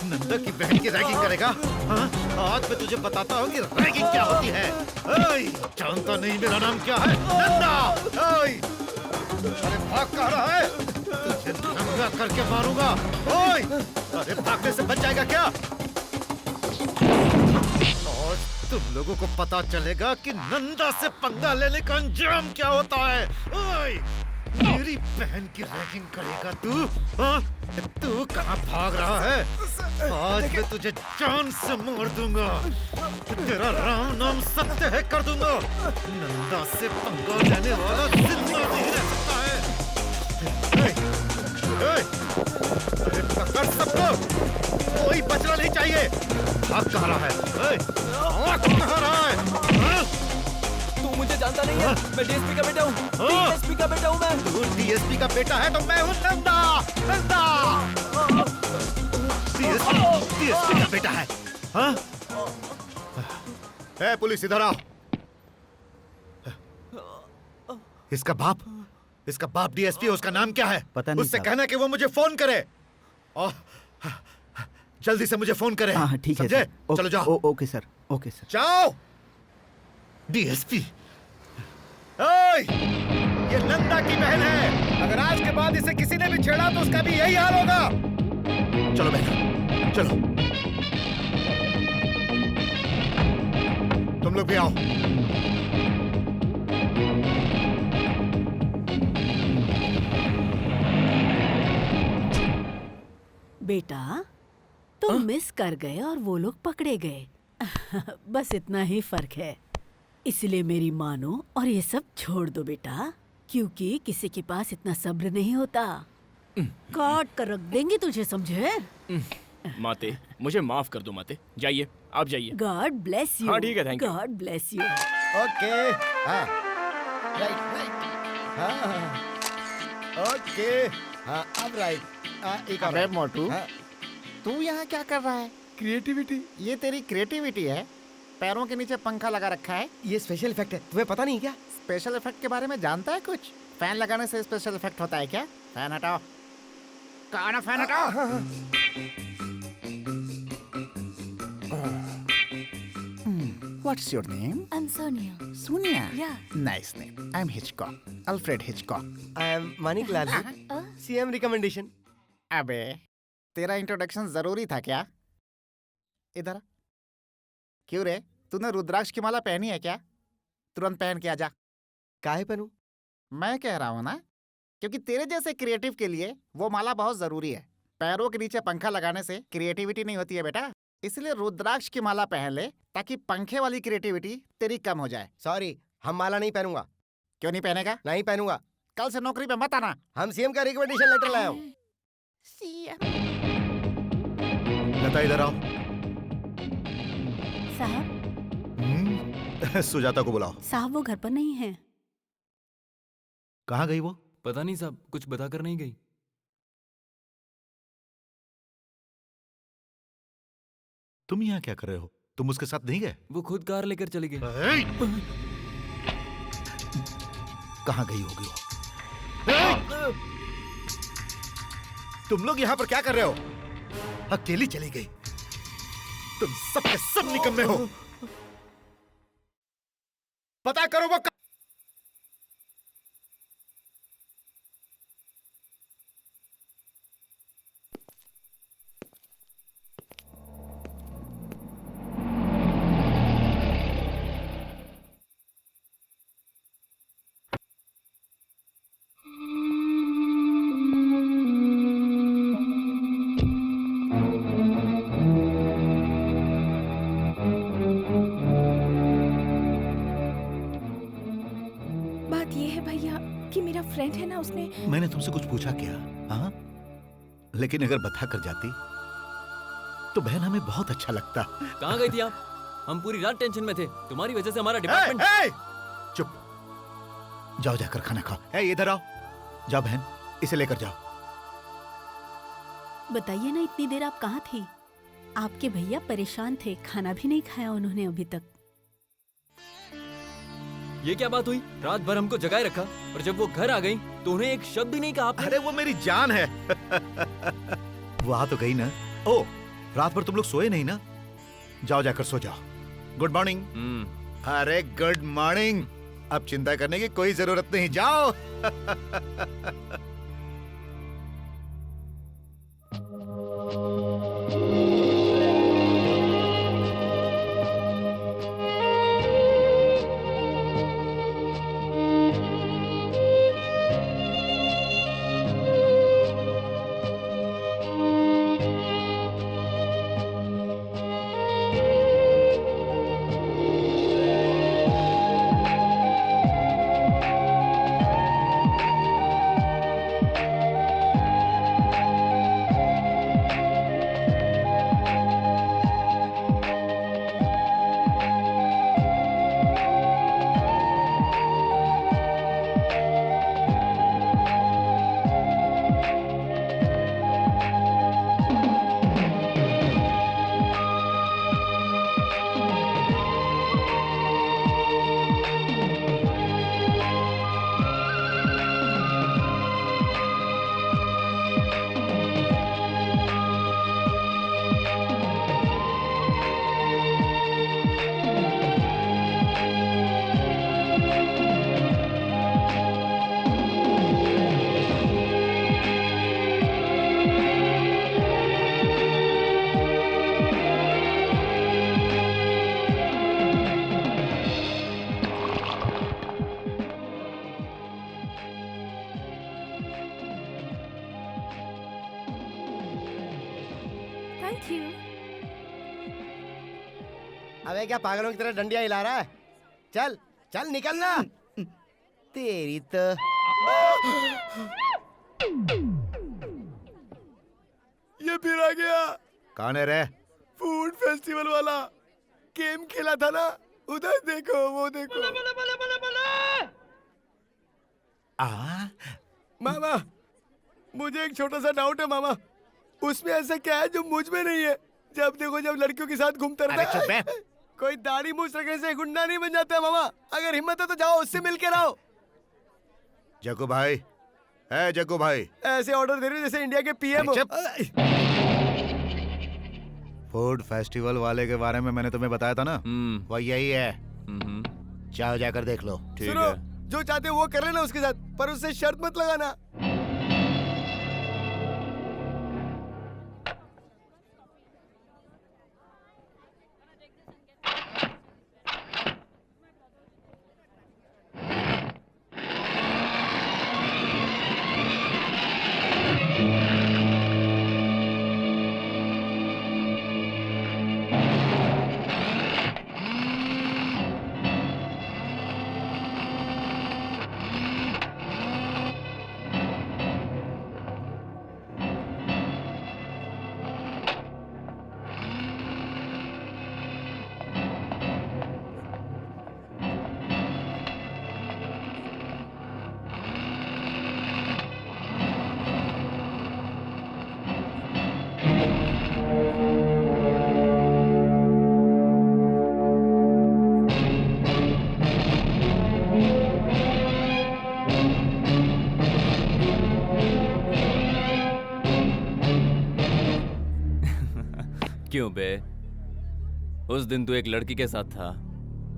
नंदा की बहन की रैगिंग करेगा? हाँ? आज मैं तुझे बताता हूँ कि रैगिंग क्या होती है। जानता नहीं मेरा नाम क्या है? नंदा। अरे भाग कहाँ रहा है? तुझे नंगा करके मारूंगा। अरे भागने से बच जाएगा क्या? और तुम लोगों को पता चलेगा कि नंदा से पंगा लेने का अंजाम क्या होता है। मेरी बहन की रैगिंग करेगा तू? हाँ? तू कहाँ भाग रहा है? आज मैं तुझे जान से मार दूंगा। तेरा राम नाम सत्य है कर दूंगा। नंदा से पंगा लेने वाला जिंदा नहीं रह सकता है। अरे पकड़ सबको, कोई बचना नहीं चाहिए। भाग कहाँ रहा है? भाग कहाँ रहा है? तू मुझे जानता नहीं है, मैं डीएसपी का बेटा हूँ। डीएसपी का बेटा हूँ मैं। तू डीएसपी का बेटा है तो मैं हूँ नंदा। नंदा डीएसपी का बेटा है। हाँ? ए, पुलिस इधर आओ। इसका बाप डीएसपी है। उसका नाम क्या है? पता नहीं उससे साहब। कहना कि वो मुझे फोन करे और जल्दी से मुझे फोन करे। हाँ ठीक है समझे? सर। चलो जाओ। Okay sir, okay sir. जाओ। डीएसपी, ये नंदा की बहन है। अगर आज के बाद इसे किसी ने भी छेड़ा तो उसका भी यही हाल होगा। चलो बहन, चलो। तुम लोग भी आओ। बेटा, तुम मिस कर गए और वो लोग पकड़े गए। बस इतना ही फर्क है। इसलिए मेरी मानो और ये सब छोड़ दो बेटा, क्योंकि किसी के पास इतना सब्र नहीं होता। काट कर रख देंगे तुझे, समझे? माते, मुझे माफ कर दो माते। जाइए, आप जाइए। God bless you. हाँ ठीक है, thank you. God bless you. Okay. हाँ राइट। हाँ ओके। हाँ अब राइट। एक और। अबे मोटू, हाँ। तू यहाँ क्या कर रहा है? क्रिएटिविटी। ये तेरी क्रिएटिविटी है? पैरों के नीचे पंखा लगा रखा है। ये स्पेशल इफेक्ट है, तुम्हें पता नहीं क्या? स्पेशल इफेक्ट के बारे में जानता है कुछ? फैन लगाने से स्पेशल इफेक्ट होता है क्या? फैन हटाओ। कहा ना फैन हटाओ। What's your name? I'm Sonia. Sonia. Yeah. Nice name. I'm Hitchcock. Alfred Hitchcock. I am Manik Lal, CM recommendation. अबे, तेरा इंट्रोडक्शन जरूरी था क्या? इधर आ। क्यों रे, तूने रुद्राक्ष की माला पहनी है क्या? तुरंत पहन के आजा। काहे पहनूं? मैं कह रहा हूँ ना, क्योंकि तेरे जैसे क्रिएटिव के लिए वो माला बहुत जरूरी है। पैरों के नीचे पंखा लगाने से क्रिएटिविटी नहीं होती है बेटा। इसलिए रुद्राक्ष की माला पहन ले, ताकि पंखे वाली क्रिएटिविटी तेरी कम हो जाए। सॉरी, हम माला नहीं पहनूंगा। क्यों नहीं पहनेगा? नहीं पहनूंगा। कल से नौकरी पे मत आना। हम सीएम का रिकमेंडेशन लेटर लाए हूँ। लता इधर आओ। साहब, सुजाता को बुलाओ। साहब वो घर पर नहीं है। कहाँ गई वो? पता नहीं साहब, कुछ बताकर नहीं गई। तुम यहाँ क्या कर रहे हो? तुम उसके साथ नहीं गए? वो खुद कार लेकर चली गई। कहाँ गई होगी वो? तुम लोग यहाँ पर क्या कर रहे हो? अकेली चली गई। तुम सब के सब निकम्मे हो। पता करो वो फ्रेंड है ना, उसने। मैंने तुमसे कुछ पूछा क्या? हाँ, लेकिन अगर बता कर जाती तो बहन हमें बहुत अच्छा लगता। कहाँ गई थी आप? हम पूरी रात टेंशन में थे, तुम्हारी वजह से हमारा डिपार्टमेंट। चुप, जाओ जाकर खाना खाओ। इधर आओ, जाओ बहन, इसे लेकर जाओ। बताइए ना, इतनी देर आप कहाँ थी? आपके भैया परेशान थे, खाना भी नहीं खाया उन्होंने अभी तक। ये क्या बात हुई? रात भर हमको जगाए रखा और जब वो घर आ गई तो उन्हें एक शब्द भी नहीं कहा आपने। अरे वो मेरी जान है। वहां तो गई ना। ओ, रात भर तुम लोग सोए नहीं ना? जाओ जाकर सो जाओ। Good morning. अरे गुड मॉर्निंग। अब चिंता करने की कोई जरूरत नहीं, जाओ। Thank you. अबे क्या पागलों की तरह डंडियां हिला रहा है? चल चल निकलना। तेरी तो ये फिर आ गया। कौन है रे? फूड फेस्टिवल वाला गेम खेला था ना, उधर देखो, वो देखो। मामा, मुझे एक छोटा सा डाउट है मामा। उसमें ऐसा क्या है जो मुझ में नहीं है? जब देखो जब लड़कियों के साथ घूमता रहता है। कोई दाढ़ी मूछ रखने से गुंडा नहीं बन जाता मामा। अगर हिम्मत है तो जाओ उससे मिल के रहो। जग्गू भाई, है जग्गू भाई, ऐसे ऑर्डर दे रहे हो जैसे इंडिया के पीएम हो। फूड फेस्टिवल वाले के बारे में मैंने तुम्हें बताया था ना, वो यही है। जाओ जाकर देख लो। सुनो, जो चाहते हो वो कर लेना उसके साथ, पर उससे शर्त मत लगाना। क्यों बे? उस दिन तू एक लड़की के साथ था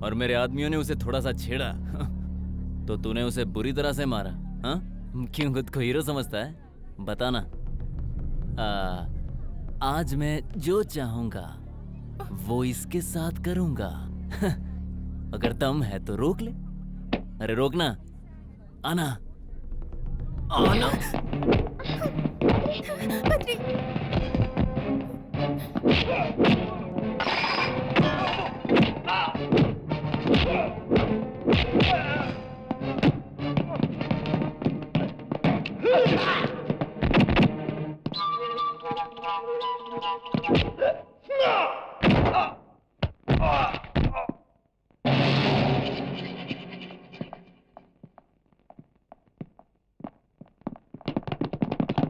और मेरे आदमियों ने उसे थोड़ा सा छेड़ा तो तूने उसे बुरी तरह से मारा, हाँ? क्यों खुद को हीरो समझता है? बताना। आज मैं जो चाहूंगा वो इसके साथ करूंगा। अगर दम है तो रोक ले। अरे रोकना, आना आना।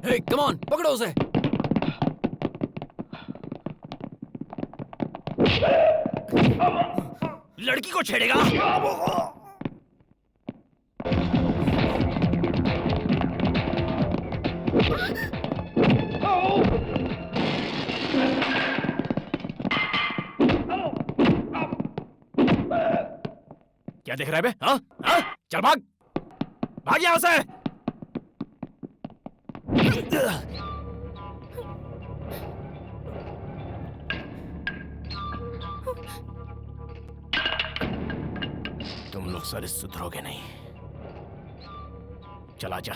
Hey, come on, पकड़ो उसे। लड़की को छेड़ेगा? क्या देख रहा है बे? हाँ? हाँ? चल भाग! भाग यहाँ से! तुम लोग सारे सुधरोगे नहीं। चला जा।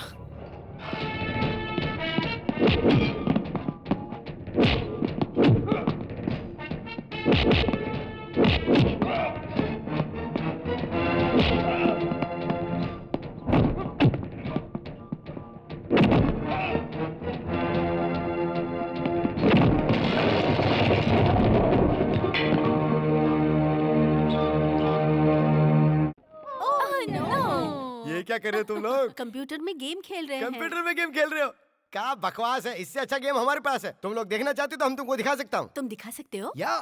ये क्या कर रहे हो तुम लोग? कंप्यूटर में गेम खेल रहे हैं। कंप्यूटर में गेम खेल रहे हो? क्या बकवास है, इससे अच्छा गेम हमारे पास है। तुम लोग देखना चाहते हो तो हम तुमको दिखा सकता हूँ। तुम दिखा सकते हो? या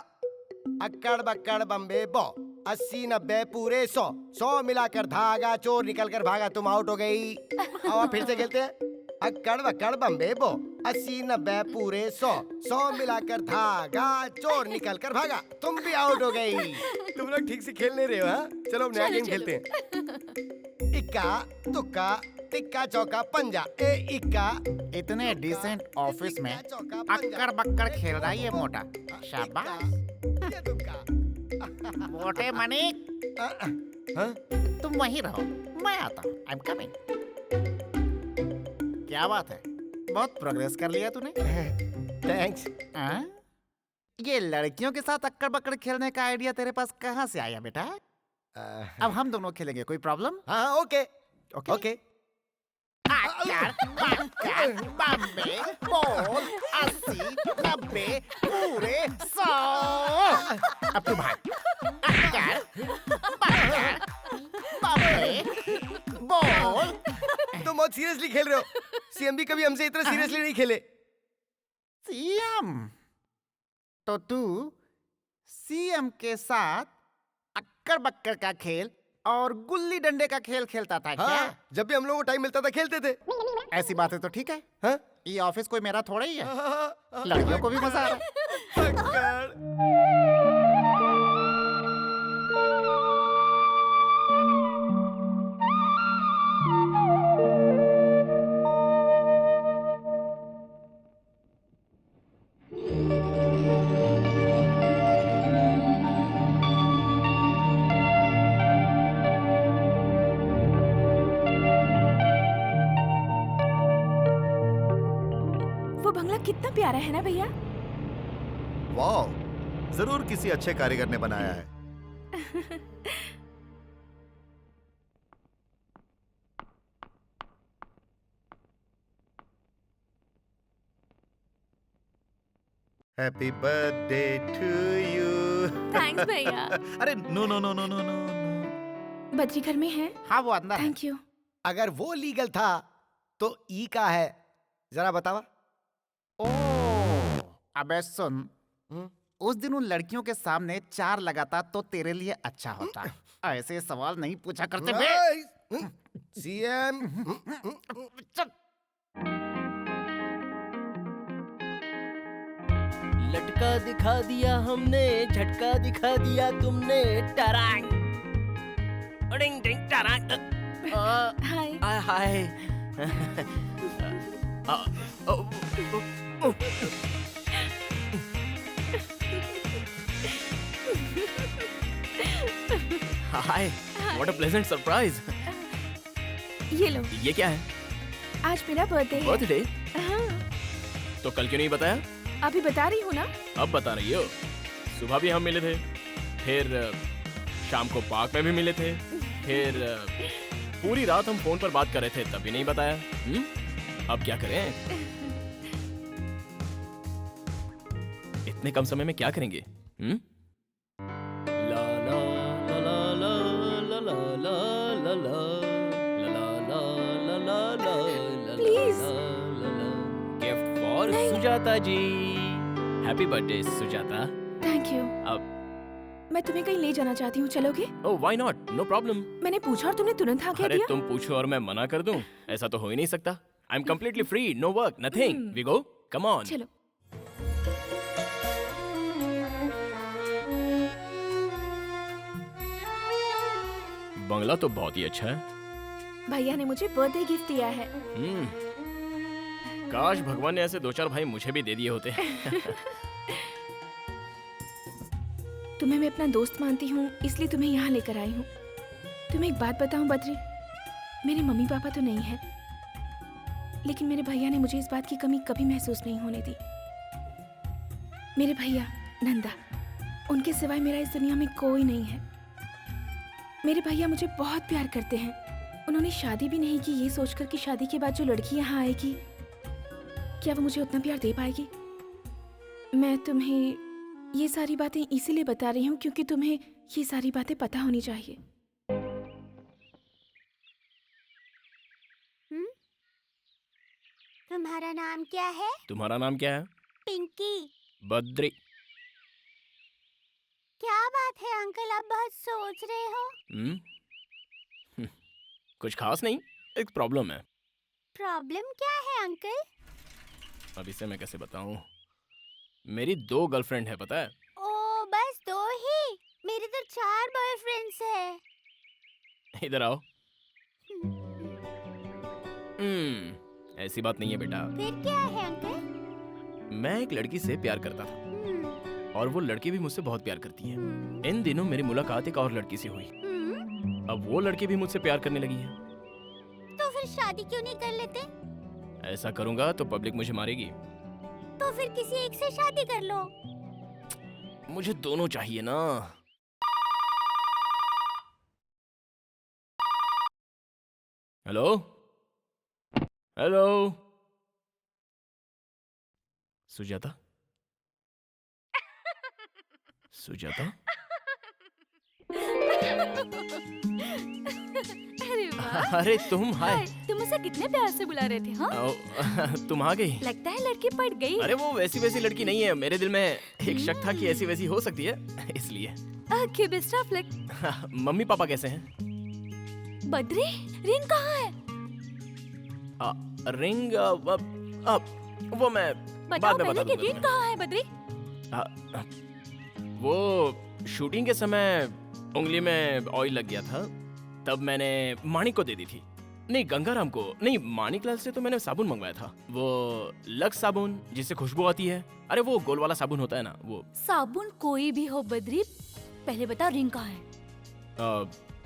अक्कड़ बक्कड़ बम्बे बो 80 90 पूरे 100 मिलाकर धागा चोर निकल कर भागा, तुम आउट हो गई। और फिर से खेलते हैं। अक्कड़ बक्कड़ बम्बे बो 80 90 पूरे 100 मिलाकर धागा चोर निकल कर भागा, तुम भी आउट हो गई। तुम लोग ठीक से खेल नहीं रहे हो। हाँ, चलो अब नया गेम खेलते हैं। इक्का तुक्का टिक्का चौका पंजा ए इक्का। इतने डिसेंट ऑफिस में अक्कड़ बक्कड़ खेल रहा है ये मोटा। शाबाश। मोटे मनिक, तुम वहीं रहो, मैं आता हूँ। I am coming. क्या बात है, बहुत प्रोग्रेस कर लिया तूने। थैंक्स। ये लड़कियों के साथ अक्कड़ बक्कड़ खेलने का आइडिया तेरे पास कहाँ से आया बेटा? अब हम दोनों खेलेंगे, कोई प्रॉब्लम? हाँ ओके ओके। बम्बे बोल 80 90 पूरे 100। अब तू भाग। बम्बे बोल। तुम बहुत सीरियसली खेल रहे हो। सीएम भी कभी हमसे इतना सीरियसली नहीं खेले। सीएम? तो तू सीएम के साथ अक्कड़ बक्कड़ का खेल और गुल्ली डंडे का खेल खेलता था क्या? हाँ, जब भी हम लोगों को टाइम मिलता था खेलते थे। ऐसी बातें तो ठीक है। हाँ? ये ऑफिस कोई मेरा थोड़ा ही है। लड़कियों को भी मजा आ रहा है। कितना प्यारा है ना भैया? वाह, जरूर किसी अच्छे कारीगर ने बनाया है। Happy birthday to you. Thanks भैया। अरे no no no no no no. Badri घर में है? हाँ वो अंदर है। Thank you. अगर वो लीगल था तो ई का है, जरा बतावा। अबे सुन, उस दिन उन लड़कियों के सामने 4 लगाता तो तेरे लिए अच्छा होता। ऐसे सवाल नहीं पूछा करते बे। सीएम लटका दिखा दिया हमने, झटका दिखा दिया तुमने। टरांग डिंग डिंग टरांग। हाय hi. Hi, what a pleasant surprise. ये लो। ये क्या है? आज मेरा बर्थडे है। बर्थडे? हाँ। तो कल क्यों नहीं बताया? अभी बता रही हूँ ना। अब बता रही हो? सुबह भी हम मिले थे, फिर शाम को पार्क में भी मिले थे, फिर पूरी रात हम फोन पर बात कर रहे थे, तब भी नहीं बताया। अब क्या करें? इतने कम समय में क्या करेंगे? ला ला ला ला ला ला ला ला ला ला ला ला। Please. Gift for Sujata ji. Happy birthday Sujata. Thank you. अब मैं तुम्हें कहीं ले जाना चाहती हूँ, चलोगे? Oh why not, no problem. मैंने पूछा और तुमने तुरंत हाँ कह अरे दिया। तुम पूछो और मैं मना कर दूं? ऐसा तो हो ही नहीं सकता। I am completely free, no work, nothing. We go, come on. चलो। बंगला तो बहुत ही अच्छा है। भैया ने मुझे बर्थडे गिफ्ट दिया है। काश भगवान ने ऐसे 2-4 भाई मुझे भी दे दिए होते। तुम्हें मैं अपना दोस्त मानती हूँ, इसलिए तुम्हें यहाँ लेकर आई हूँ। तुम्हें एक बात बताऊँ बद्री, मेरे मम्मी पापा तो नहीं है, लेकिन मेरे भैया ने मुझे इस बात की कमी कभी महसूस नहीं होने दी। मेरे भैया नंदा, उनके सिवाय मेरा इस दुनिया में कोई नहीं है। मेरे भैया मुझे बहुत प्यार करते हैं। उन्होंने शादी भी नहीं की ये सोचकर कि शादी के बाद जो लड़की यहाँ आएगी, क्या वो मुझे उतना प्यार दे पाएगी। मैं तुम्हें ये सारी बातें इसीलिए बता रही हूँ क्योंकि तुम्हें ये सारी बातें पता होनी चाहिए। तुम्हारा नाम क्या है? तुम्हारा नाम क्या है? पिंकी। बद्री। क्या बात है अंकल, आप बहुत सोच रहे हो? कुछ खास नहीं, एक प्रॉब्लम है। प्रॉब्लम क्या है अंकल? अब इसे मैं कैसे बताऊं? मेरी 2 गर्लफ्रेंड है, पता है? ओ, बस 2 ही? मेरे तो 4 बॉयफ्रेंड्स है। इधर आओ। ऐसी बात नहीं है बेटा। फिर क्या है अंकल? मैं एक लड़की से प्यार करता था और वो लड़की भी मुझसे बहुत प्यार करती है। इन दिनों मेरी मुलाकात एक और लड़की से हुई। अब वो लड़की भी मुझसे प्यार करने लगी है। तो फिर शादी क्यों नहीं कर लेते? ऐसा करूंगा तो पब्लिक मुझे मारेगी। तो फिर किसी एक से शादी कर लो। मुझे दोनों चाहिए ना। Hello hello, Sujata? सुजाता? अरे वाह। अरे तुम, हाय। तुम उसे कितने प्यार से बुला रहे थे? हाँ, तुम आ गई। लगता है लड़की पड़ गई। अरे वो वैसी लड़की नहीं है। मेरे दिल में एक शक था कि ऐसी वैसी हो सकती है, इसलिए। Okay, best of luck. Mummy papa कैसे हैं? बद्री, रिंग कहाँ है? रिंग वो मैं बताओ बाद में पहले बता कि रिंग कहाँ है बद्री? वो शूटिंग के समय उंगली में ऑयल लग गया था, तब मैंने माणिक को दे दी थी। नहीं, गंगाराम को नहीं, माणिकलाल से तो मैंने साबुन मंगवाया था, वो लक्स साबुन जिससे खुशबू आती है। अरे वो गोल वाला साबुन होता है ना, वो। साबुन कोई भी हो बद्री, पहले बताओ रिंग कहाँ है?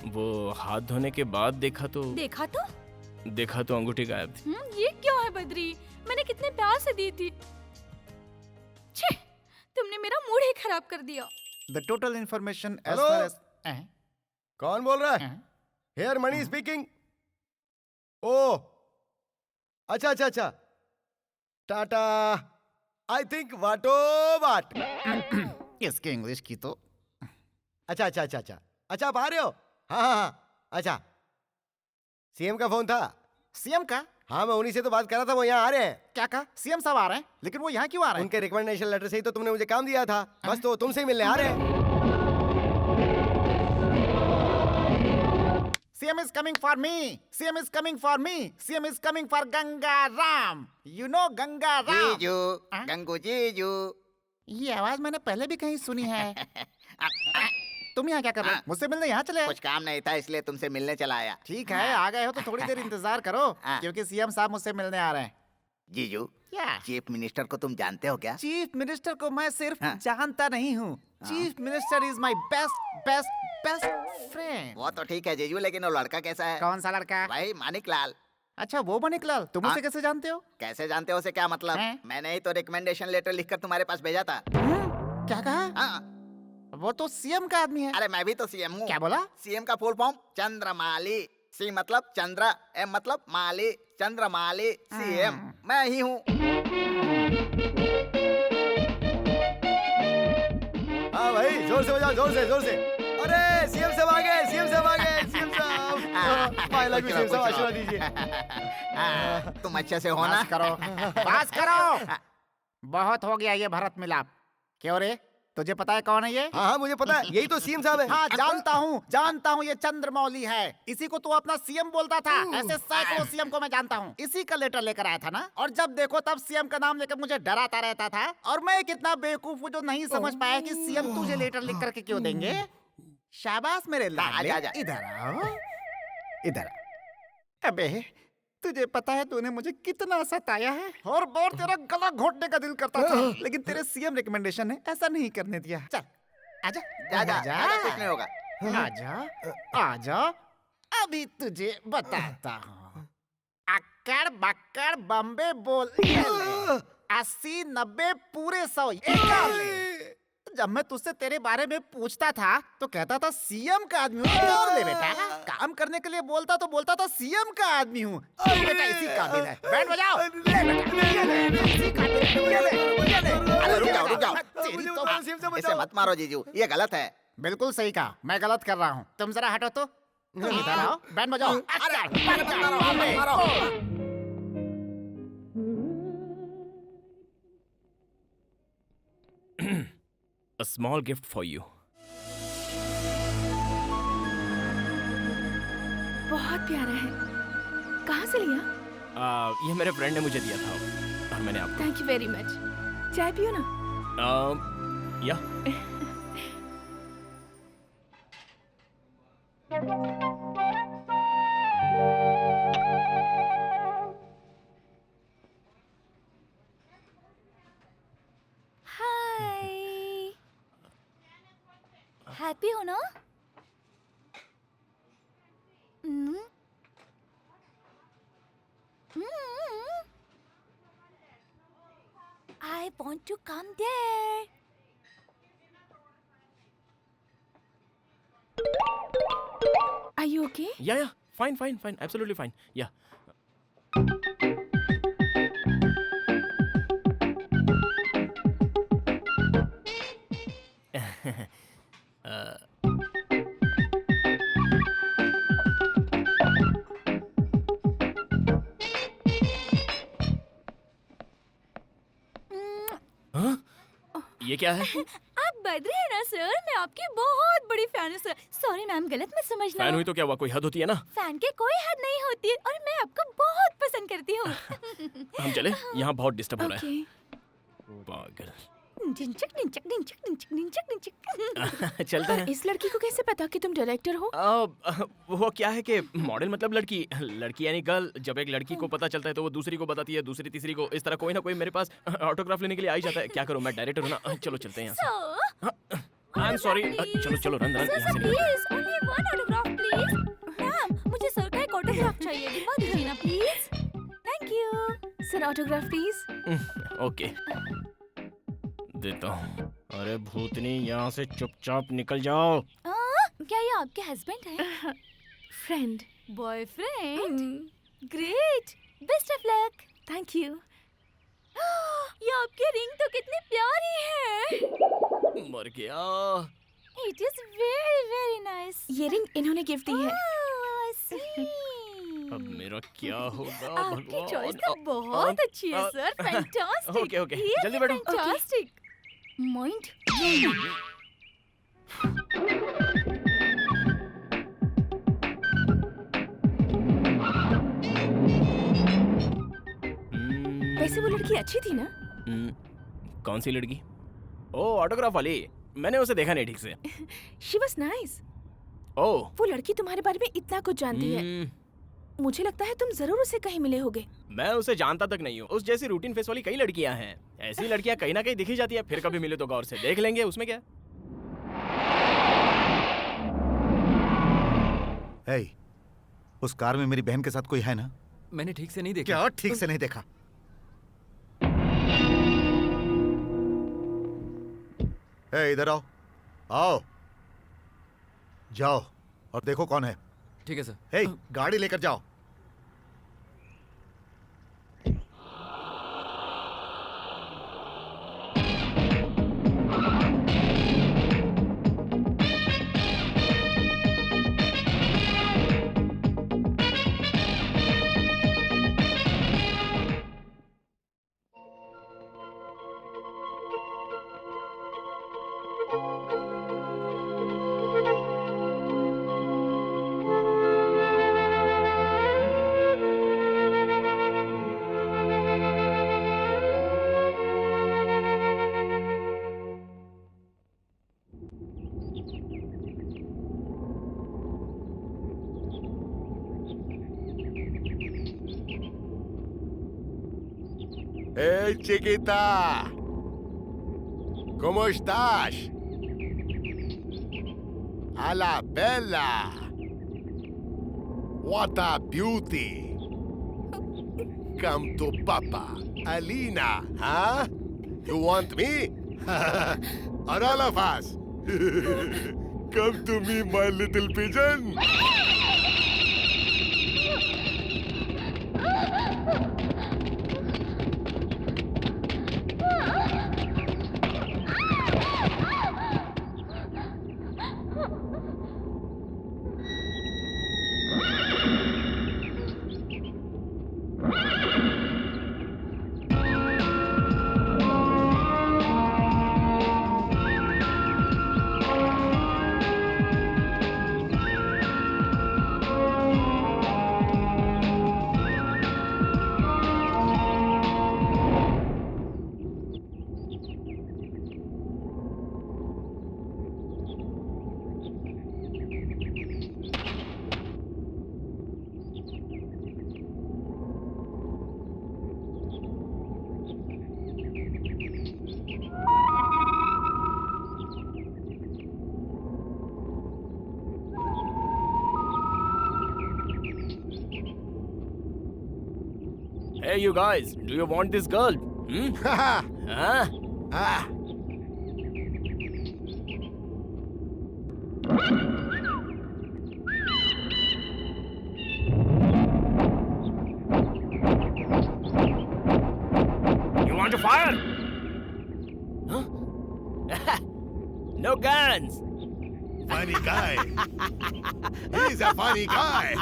वो हाथ धोने के बाद देखा तो अंगूठी गायब थी। ये क्यों है बद्री? मैंने कितने प्यार से दी थी। छे, तुमने मेरा मूड ही खराब कर दिया। The total information as Hello? far as कौन बोल रहा है? Hair money speaking. ओ, अच्छा। टाटा। आई थिंक वाटो वाट। इसके इंग्लिश की तो। अच्छा, आप आ रहे हो? हाँ। अच्छा, सीएम का फोन था। सीएम का? हाँ, मैं उन्हीं से तो बात कर रहा था, वो यहाँ आ रहे हैं। क्या कहा? सीएम साहब आ रहे हैं? लेकिन वो यहाँ क्यों आ रहे हैं? उनके रिकमेंडेशन लेटर से ही तो तुमने मुझे काम दिया था। बस तो तुमसे ही मिलने आ रहे हैं। CM is coming for me. CM is coming for me. CM is coming for Gangaram. You know Gangaram. जीजू, गंगू जीजू। ये आवाज मैंने पहले भी कहीं सुनी है। तुम यहाँ क्या कर रहे हो? मुझसे मिलने यहाँ चले आए? कुछ काम नहीं था इसलिए तुमसे मिलने चला आया। ठीक है, आ गए हो तो थोड़ी देर इंतजार करो, क्योंकि सीएम साहब मुझसे मिलने आ रहे हैं। जीजू, क्या? चीफ मिनिस्टर को तुम जानते हो क्या? चीफ मिनिस्टर को मैं सिर्फ जानता नहीं हूँ। Chief minister is my best friend. वो तो ठीक है जीजू, लेकिन वो लड़का कैसा है? कौन सा लड़का? भाई मानिकलाल। अच्छा, वो मानिकलाल। तुम उसे कैसे जानते हो? कैसे जानते हो से क्या मतलब? मैंने ही तो रिकमेंडेशन लेटर लिखकर तुम्हारे पास भेजा था। क्या कहा? वो तो सीएम का आदमी है। अरे मैं भी तो सीएम हूँ। क्या बोला? सीएम का फुल फॉर्म चंद्रमाली। सी मतलब चंद्र, एम मतलब माली, चंद्रमाली सीएम मैं ही हूँ। हाँ भाई, जोर से बजाओ, जोर से। अरे सीएम साहब आ गए, सीएम साहब। आई लव यू सीएम साहब, आशीर्वाद दीजिए। तुम अच्छे से हो ना? बात करो। बहुत हो गया ये भरत मिलाप। क्यों रे, तुझे पता है कौन है ये? हाँ, मुझे पता है, यही तो सीएम साहब है। हाँ, जानता हूँ ये चंद्रमौली है। इसी को तू अपना सीएम बोलता था। ऐसे सैकड़ों सीएम को मैं जानता हूँ। इसी का लेटर लेकर आया था ना, और जब देखो तब सीएम का नाम लेकर मुझे डराता रहता था। और मैं कितना बेवकूफ हूँ जो नहीं समझ पाया कि सीएम तुझे लेटर लिख करके क्यों देंगे। शाबाश मेरे लाडले, आजा, आजा। इधर आओ, इधर आ। अबे तुझे पता है तूने मुझे कितना सताया है और बहुत तेरा गला घोटने का दिल करता था, लेकिन तेरे सीएम रिकमेंडेशन ने ऐसा नहीं करने दिया। चल आजा, आजा, आजा, कुछ नहीं होगा। आजा, आजा, अभी तुझे बताता हूँ। अक्कड़ बक्कड़ बम्बे बोल, 80 90 पूरे 100 जब मैं तुझसे तेरे बारे में पूछता था तो कहता था सीएम का आदमी हूँ। और ले बेटा, काम करने के लिए बोलता था सीएम का आदमी हूँ। बेटा इसी काबिल है, बैंड बजाओ। ले बेटा, ये ले, इसी काबिल है, ये ले, ये ले। अरे रुक जाओ, रुक जाओ। तेरी तो इसे मत मारो जीजू, ये गलत है। बिल्कुल सही कहा, मैं गलत कर रहा हूँ। तुम जरा हटो तो, तुम इधर आओ, बैंड बजाओ। A small gift for you. बहुत प्यारा है। कहाँ से लिया? ये मेरे फ्रेंड ने मुझे दिया था और मैंने आपको। Thank you very much. चाय पियो ना। या हैप्पी हो ना? I want to come there. Are you okay? Yeah, fine, absolutely fine. Yeah. ये क्या है? आप बद्री है ना सर? मैं आपकी बहुत बड़ी फैन हूँ सर। सॉरी मैम, गलत मत समझना। फैन हुई तो क्या हुआ, कोई हद होती है ना। फैन के कोई हद नहीं होती है और मैं आपको बहुत पसंद करती हूँ। हम चले, यहाँ बहुत डिस्टर्ब हो रहा है। पागल। डिंचक डिंचक डिंचक डिंचक डिंचक डिंचक। चलते हैं। इस लड़की को कैसे पता कि तुम डायरेक्टर हो? वो क्या है कि मॉडल मतलब लड़की, लड़की यानी गर्ल। जब एक लड़की को पता चलता है तो वो दूसरी को बताती है, दूसरी तीसरी को। इस तरह कोई ना कोई मेरे पास ऑटोग्राफ लेने के लिए आ ही जाता है। क्या करूं, मैं डायरेक्टर हूं ना। चलो चलते हैं यहाँ से। I am sorry. चलो चलो रन रन यहाँ से निकल। Please only one autograph please. Ma'am मुझे सर का एक ऑटोग्राफ चाहिए, दिलवा दीजिए ना please. Thank you sir, autograph please. Okay देता हूँ। अरे भूतनी, यहाँ से चुपचाप निकल जाओ। क्या ये आपके हस्बैंड है? Friend. Boyfriend? Great, best of luck. Thank you. ये आपकी रिंग तो कितनी प्यारी है। मर गया। It is very very nice. ये रिंग इन्होंने गिफ्ट दी है। अब मेरा क्या होगा आपकी भगवान। चॉइस तो बहुत अच्छी है सर। फैंटास्टिक। ओके जल्दी बैठो। फैंटास्टिक। माइंड। वैसे वो लड़की अच्छी थी ना? कौन सी लड़की? ओ ऑटोग्राफ वाली। मैंने उसे देखा नहीं ठीक से। She was nice. ओह वो लड़की तुम्हारे बारे में इतना कुछ जानती है। मुझे लगता है तुम जरूर उसे कहीं मिले होगे। मैं उसे जानता तक नहीं हूँ। उस जैसी रूटीन फेस वाली कई लड़कियां हैं। ऐसी लड़कियां कहीं ना कहीं दिखी जाती है। फिर कभी मिले तो गौर से देख लेंगे, उसमें क्या। hey, उस कार में मेरी बहन के साथ कोई है ना? मैंने ठीक से नहीं देखा। क्या ठीक से नहीं देखा? इधर आओ, आओ, जाओ और देखो कौन है। ठीक है सर। हे, गाड़ी लेकर जाओ। Hey, chiquita. ¿Cómo estás? A la bella. What a beauty. Come to Papa. Alina, huh? You want me? Or all of us? Come to me, my little pigeon. Hey, you guys, do you want this girl? Huh? Ah. You want to fire? Huh? No guns. Funny guy. He's a funny guy.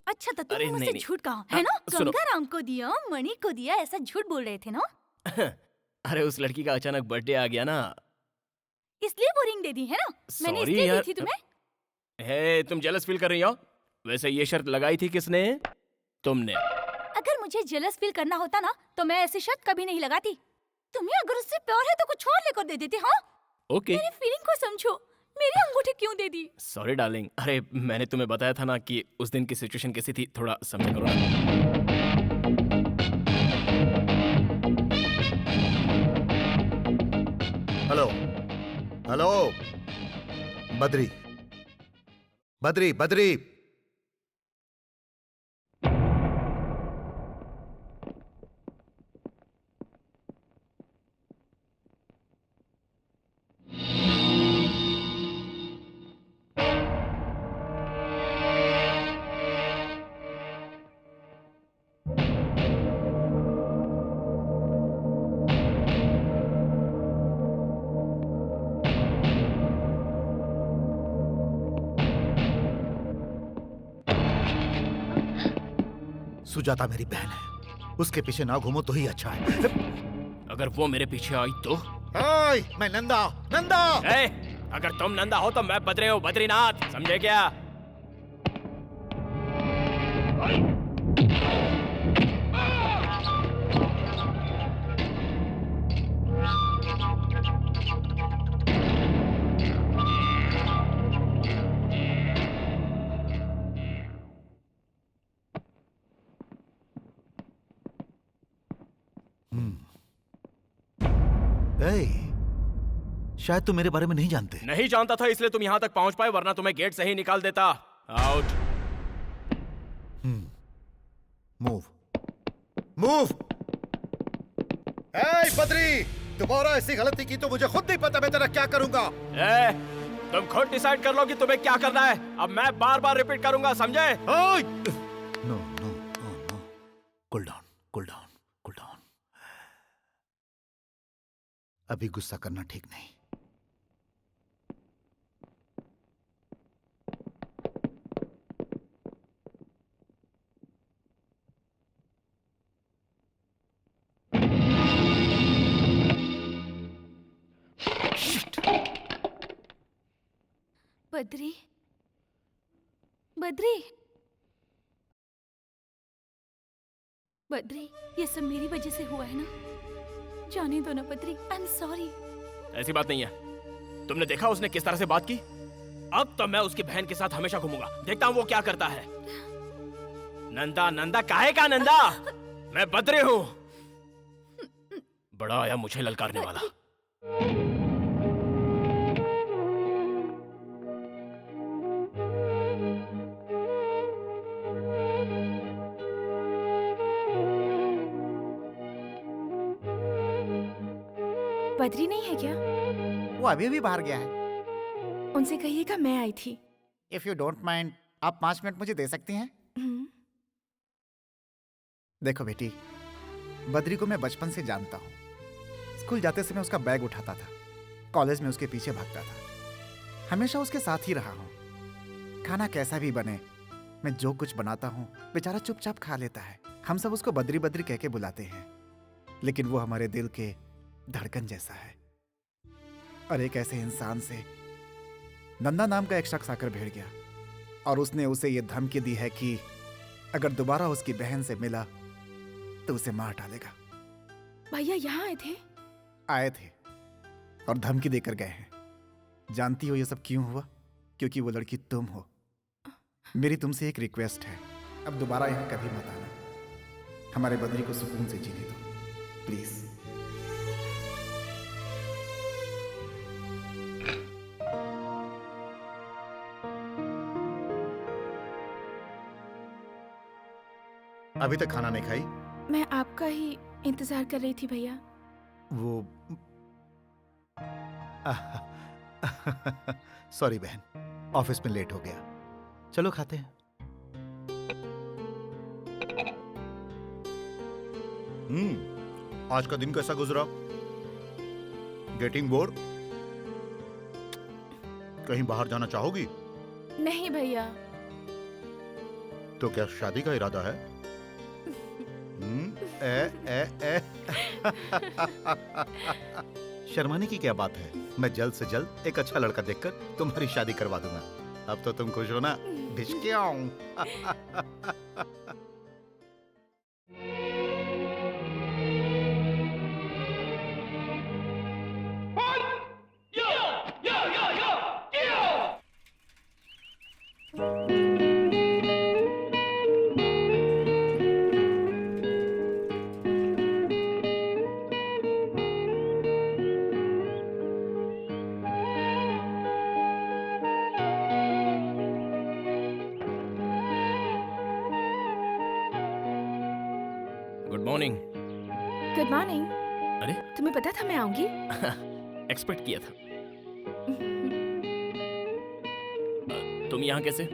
अच्छा तो तुम अरे मुझसे नहीं, नहीं। झूठ कहा है ना? सुनो। गंगाराम को दिया, मणि को दिया, ऐसा झूठ बोल रहे थे ना? अरे उस लड़की का अचानक बर्थडे आ गया ना। इसलिए वो रिंग दे दी है ना? मैंने Sorry इसलिए यार। दी थी तुम्हें? हे, तुम जेलस फील कर रही हो? वैसे ये शर्त लगाई थी किसने? तुमने। अगर मुझे जेलस फील करना होता ना तो मैं ऐसी शर्त कभी नहीं लगाती। तुम्हें अगर उससे प्यार है तो कुछ और लेकर दे देती, हाँ? ओके। मेरी फीलिंग को समझो। मेरी अंगूठी क्यों दे दी? Sorry darling. अरे मैंने तुम्हें बताया था ना कि उस दिन की सिचुएशन कैसी थी, थोड़ा समझा करो ना। हेलो हेलो बद्री बद्री बद्री सुजाता मेरी बहन है, उसके पीछे ना घूमो तो ही अच्छा है। अगर वो मेरे पीछे आई तो? ओए, मैं नंदा नंदा। ए, अगर तुम नंदा हो तो मैं बद्री हूँ, बद्रीनाथ, समझे क्या? शायद तुम मेरे बारे में नहीं जानते। नहीं जानता था इसलिए तुम यहाँ तक पहुँच पाए, वरना तुम्हें गेट से ही निकाल देता। आउट। Move move. ए बद्री, दोबारा ऐसी गलती की तो मुझे खुद नहीं पता मैं तेरा क्या करूंगा। ए, तुम खुद डिसाइड कर लो कि तुम्हें क्या करना है। अब मैं बार बार रिपीट करूंगा, समझे? No no no no, cool down cool down cool down. अभी गुस्सा करना ठीक नहीं। बद्री, बद्री, बद्री, ये सब मेरी वजह से हुआ है ना? जाने दो ना बद्री, आई एम सॉरी। ऐसी बात नहीं है। तुमने देखा उसने किस तरह से बात की? अब तो मैं उसकी बहन के साथ हमेशा घूमूंगा, देखता हूँ वो क्या करता है। नंदा, नंदा काहे का नंदा? मैं बद्री हूँ। बड़ा आया मुझे ललकारने वाला। बद्री नहीं है क्या? वो अभी भी बाहर गया है। उनसे कहिएगा मैं आई थी। इफ यू डोंट माइंड, आप 5 मिनट मुझे दे सकती हैं? देखो बेटी, बद्री को मैं बचपन से जानता हूँ। स्कूल जाते समय उसका बैग उठाता था, कॉलेज में उसके पीछे भागता था, हमेशा उसके साथ ही रहा हूँ। खाना कैसा भी बने, मैं जो कुछ बनाता हूँ बेचारा चुपचाप खा लेता है। हम सब उसको बद्री बद्री कह के बुलाते हैं, लेकिन वो हमारे दिल के धड़कन जैसा है। और एक ऐसे इंसान से नंदा नाम का एक शख्स आकर भिड़ गया और उसने उसे ये धमकी दी है कि अगर दोबारा उसकी बहन से मिला तो उसे मार डालेगा। भैया यहाँ आए थे? आए थे और धमकी देकर गए हैं। जानती हो ये सब क्यों हुआ? क्योंकि वो लड़की तुम हो। मेरी तुमसे एक रिक्वेस्ट है, अब दोबारा यहाँ कभी मत आना। हमारे बद्री को सुकून से जीने दो प्लीज। अभी तक खाना नहीं खाई? मैं आपका ही इंतजार कर रही थी भैया। वो सॉरी बहन, ऑफिस में लेट हो गया। चलो खाते हैं। आज का दिन कैसा गुजरा? Getting bore? कहीं बाहर जाना चाहोगी? नहीं भैया। तो क्या शादी का इरादा है? शर्माने की क्या बात है? मैं जल्द से जल्द एक अच्छा लड़का देखकर तुम्हारी शादी करवा दूंगा। अब तो तुम खुश हो ना? भिष्क्याऊं। Good morning. Good morning. अरे तुम्हें पता था मैं आऊंगी? एक्सपेक्ट किया था। तुम यहाँ कैसे?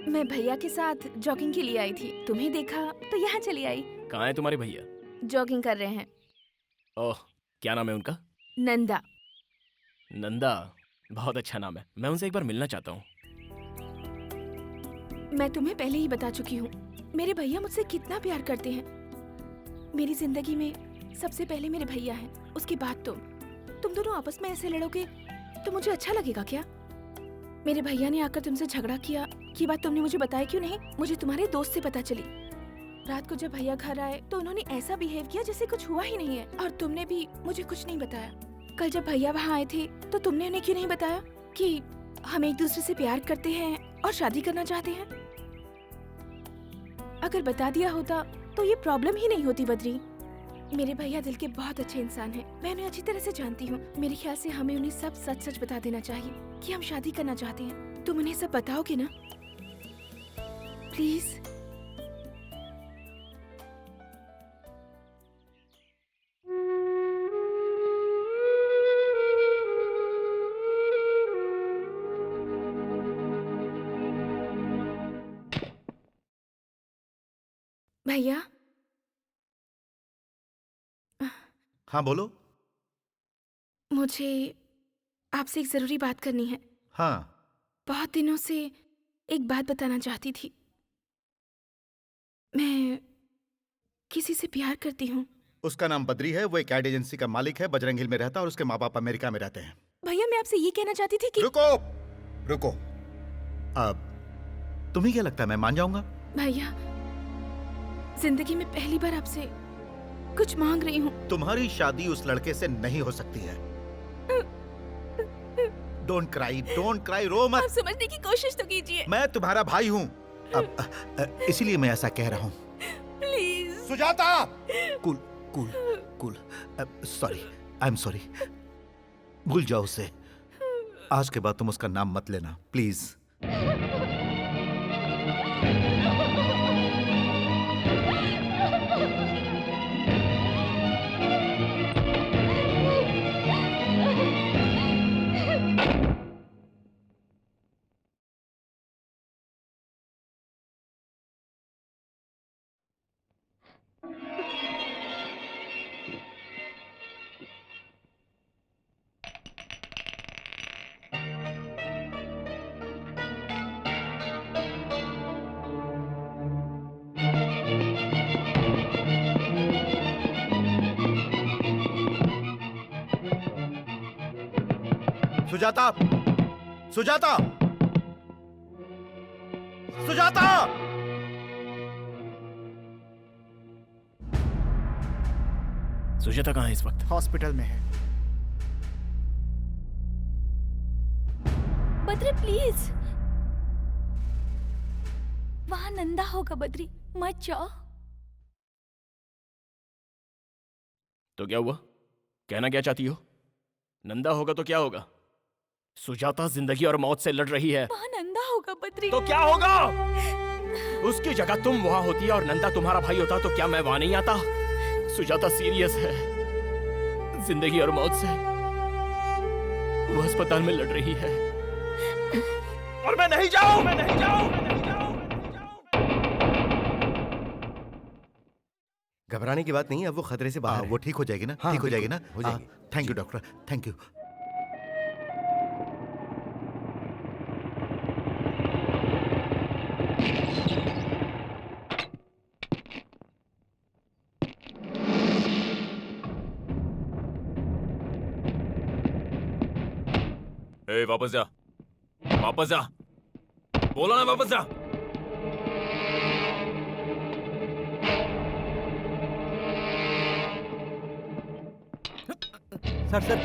मैं भैया के साथ जॉगिंग के लिए आई थी, तुम्हें देखा तो यहाँ चली आई। कहाँ है तुम्हारे भैया? जॉगिंग कर रहे हैं। ओह, क्या नाम है उनका? नंदा। नंदा, बहुत अच्छा नाम है। मैं उनसे एक बार मिलना चाहता हूँ। मैं तुम्हें पहले ही बता चुकी हूँ, मेरे भैया मुझसे कितना प्यार करते हैं। मेरी जिंदगी में सबसे पहले मेरे भैया हैं, उसके बाद तुम दोनों आपस में ऐसे लड़ोगे तो मुझे अच्छा लगेगा क्या? मेरे भैया ने आकर तुमसे झगड़ा किया, ये बात तुमने मुझे बताया क्यों नहीं? मुझे तुम्हारे दोस्त से पता चली। रात को जब भैया घर आए तो उन्होंने ऐसा बिहेव किया जैसे कुछ हुआ ही नहीं है, और तुमने भी मुझे कुछ नहीं बताया। कल जब भैया वहाँ आए थे तो तुमने उन्हें क्यों नहीं बताया कि हम एक दूसरे से प्यार करते हैं और शादी करना चाहते हैं? अगर बता दिया होता तो ये प्रॉब्लम ही नहीं होती बद्री। मेरे भैया दिल के बहुत अच्छे इंसान हैं, मैं उन्हें अच्छी तरह से जानती हूँ। मेरे ख्याल से हमें उन्हें सब सच सच बता देना चाहिए कि हम शादी करना चाहते हैं। तुम उन्हें सब बताओगे ना प्लीज? भैया। हाँ बोलो। मुझे आपसे एक जरूरी बात करनी है। हाँ। बहुत दिनों से एक बात बताना चाहती थी। मैं किसी से प्यार करती हूँ। उसका नाम बद्री है, वो एक एड एजेंसी का मालिक है, बजरंग हिल में रहता है और उसके माँ बाप अमेरिका में रहते हैं। भैया मैं आपसे ये कहना चाहती थी कि रुको। रुको। अब तुम्हें क्या लगता है मैं मान जाऊंगा? भैया, जिंदगी में पहली बार आपसे कुछ मांग रही हूँ। तुम्हारी शादी उस लड़के से नहीं हो सकती है। डोंट क्राई, रो मत। आप समझने की कोशिश तो कीजिए। मैं तुम्हारा भाई हूँ। अब इसीलिए मैं ऐसा कह रहा हूँ। Please Sujata. Cool. Sorry, I am sorry. भूल जाओ उसे। आज के बाद तुम उसका नाम मत लेना, प्लीज। सुजाता! सुजाता! सुजाता! सुजाता कहाँ है इस वक्त? हॉस्पिटल में है। बद्री प्लीज, वहां नंदा होगा। बद्री मत जाओ। तो क्या हुआ? कहना क्या चाहती हो? नंदा होगा तो क्या होगा? सुजाता जिंदगी और मौत से लड़ रही है। वहां नंदा होगा बद्री। तो क्या होगा? उसकी जगह तुम वहां होती और नंदा तुम्हारा भाई होता तो क्या मैं वहां नहीं आता? सुजाता सीरियस है, जिंदगी और मौत से। वो अस्पताल में लड़ रही है और मैं नहीं जाऊं। घबराने की बात नहीं है, अब वो खतरे से बाहर है। वो ठीक हो जाएगी ना? हाँ, ठीक हो जाएगी ना? हो जाएगी। Thank you doctor, thank you. वापस जा, वापस जा, बोला ना वापस जा। Sir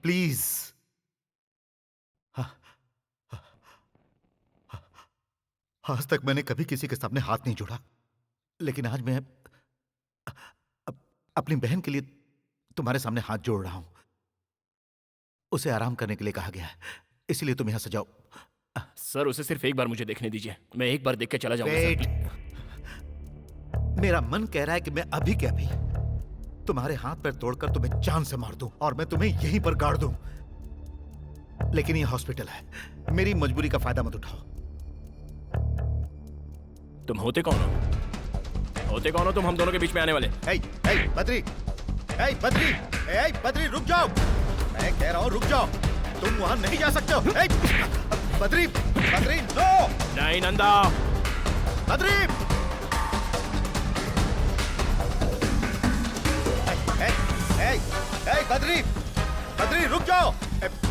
please. आज तक मैंने कभी किसी के सामने हाथ नहीं जोड़ा, लेकिन आज मैं अपनी बहन के लिए तुम्हारे सामने हाथ जोड़ रहा हूं। उसे आराम करने के लिए कहा गया है, इसलिए तुम यहां से जाओ। सर, उसे सिर्फ एक बार मुझे देखने दीजिए, मैं एक बार देख के चला जाऊंगा। वेट। मेरा मन कह रहा है कि मैं अभी के अभी तुम्हारे हाथ पैर तोड़कर तुम्हें जान से मार दूं और मैं तुम्हें यहीं पर गाड़ दूं, लेकिन ये हॉस्पिटल है, मेरी मजबूरी का फायदा मत उठाओ। तुम होते कौन हो? होते कौन हो तुम हम दोनों के बीच में आने वाले? बद्री, बद्री रुक जाओ, मैं कह रहा हूं रुक जाओ, तुम वहां नहीं जा सकते हो। बद्री, बद्री, नो! नहीं नंदा। बद्री! बद्री, बद्री रुक जाओ।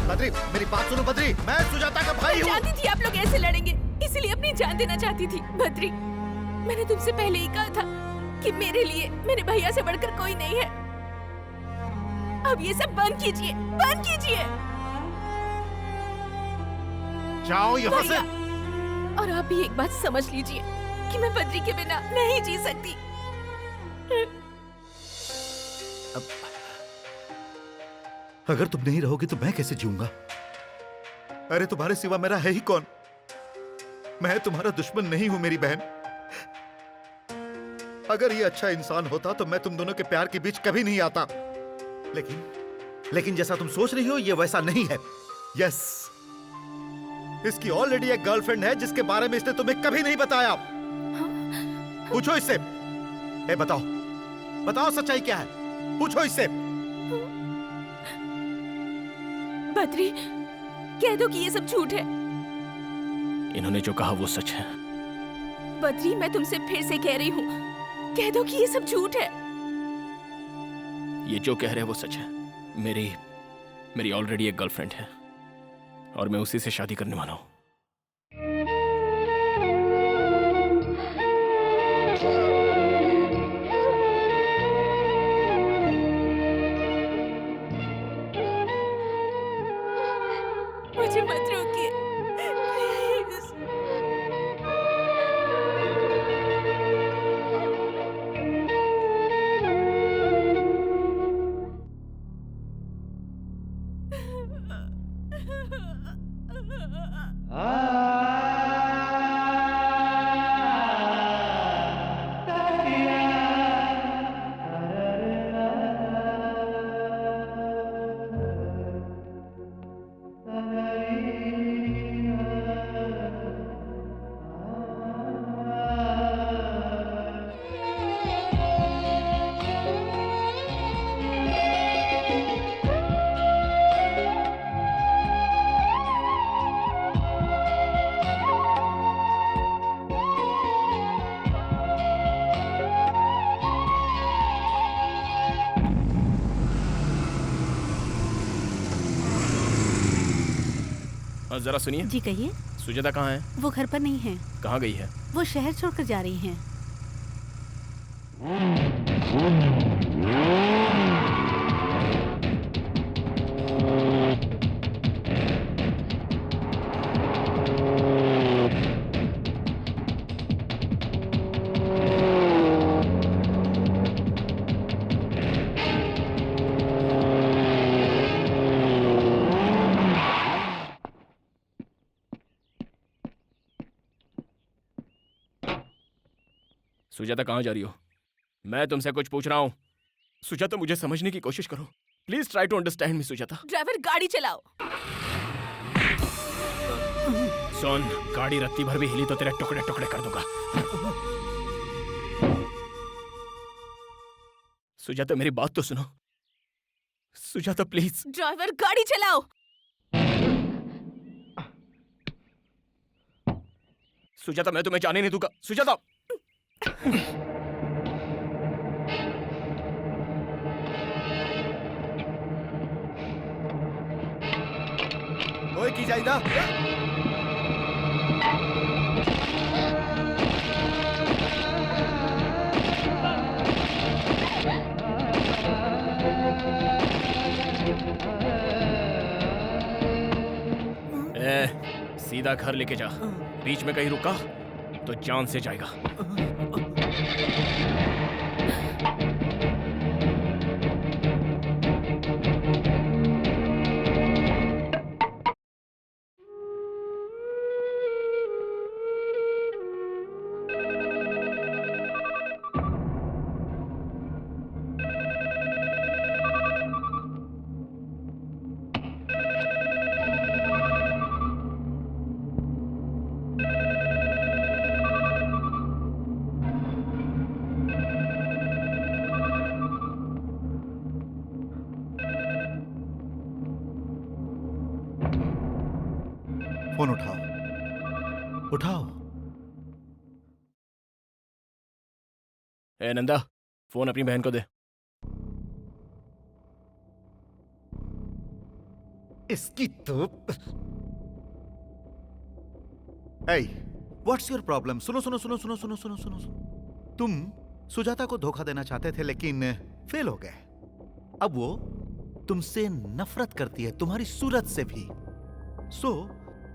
बद्री मेरी बात सुनो बद्री, मैं सुजाता का भाई हूँ। मैं जानती थी आप लोग ऐसे लड़ेंगे, इसलिए अपनी जान देना चाहती थी। बद्री, मैंने तुमसे पहले ही कहा था कि मेरे लिए मेरे भैया से बढ़कर कोई नहीं है। अब ये सब बंद कीजिए, बंद कीजिए। जाओ यहाँ से। और आप भी एक बात समझ लीजिए कि मैं बद्री के बिना नहीं जी सकती। अगर तुम नहीं रहोगी तो मैं कैसे जीऊंगा? अरे तुम्हारे सिवा मेरा है ही कौन? मैं तुम्हारा दुश्मन नहीं हूं मेरी बहन। अगर ये अच्छा इंसान होता तो मैं तुम दोनों के प्यार के बीच कभी नहीं आता। लेकिन जैसा तुम सोच रही हो ये वैसा नहीं है। यस, इसकी ऑलरेडी एक गर्लफ्रेंड है जिसके बारे में इसने तुम्हें कभी नहीं बताया। पूछो इससे। बताओ, बताओ सच्चाई क्या है? पूछो इससे। बद्री, कह दो कि ये सब झूठ है। इन्होंने जो कहा वो सच है। बद्री, मैं तुमसे फिर से कह रही हूँ, कह दो कि ये सब झूठ है। ये जो कह रहे हैं वो सच है। मेरी ऑलरेडी एक गर्लफ्रेंड है और मैं उसी से शादी करने वाला हूँ। मुझे मत रोकिए, प्लीज। जरा सुनिए। जी कहिए। सुजाता कहाँ है? वो घर पर नहीं है। कहाँ गई है? वो शहर छोड़कर जा रही हैं। सुजाता कहाँ जा रही हो? मैं तुमसे कुछ पूछ रहा हूँ। सुजाता मुझे समझने की कोशिश करो। Please try to understand me Sujata. Driver, गाड़ी चलाओ। सुन, गाड़ी रत्ती भर भी हिली तो तेरे टुकड़े टुकड़े कर दूंगा। सुजाता मेरी बात तो सुनो। सुजाता प्लीज। ड्राइवर, गाड़ी चलाओ। सुजाता मैं तुम्हें जाने नहीं दूंगा। सुजाता। ओए की जाइदा। सीधा घर लेके जा। बीच में कहीं रुका तो जान से जाएगा। फोन उठाओ, उठाओ। ए नंदा, फोन अपनी बहन को दे। इसकी तो Hey, what's your problem? सुनो सुनो सुनो सुनो सुनो सुनो सुनो सुनो। तुम सुजाता को धोखा देना चाहते थे लेकिन फेल हो गए। अब वो तुमसे नफरत करती है, तुम्हारी सूरत से भी।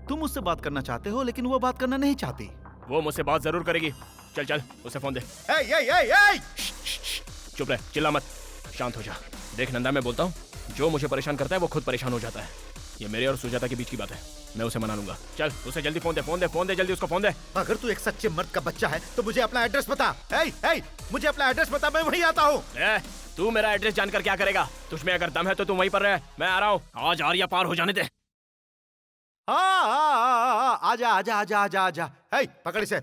तुम उससे बात करना चाहते हो लेकिन वो बात करना नहीं चाहती। वो मुझसे बात जरूर करेगी। चल चल उसे फोन दे। चुप रह, चिल्ला मत, शांत हो जा। देख नंदा, मैं बोलता हूँ, जो मुझे परेशान करता है वो खुद परेशान हो जाता है। ये मेरे और सुजाता के बीच की बात है, मैं उसे मना लूंगा। चल उसे जल्दी फोन दे, फोन दे, फोन दे, जल्दी उसको फोन दे। अगर तू एक सच्चे मर्द का बच्चा है तो मुझे अपना एड्रेस बता। मुझे अपना एड्रेस बता, मैं वहीं आता हूँ। तू मेरा एड्रेस जानकर क्या करेगा? तुझमें अगर दम है तो तू वहीं पर रह, मैं आ रहा हूँ। आज आर्या पार हो जाने दे। आजा आजा आजा आजा आजा। पकड़ इसे।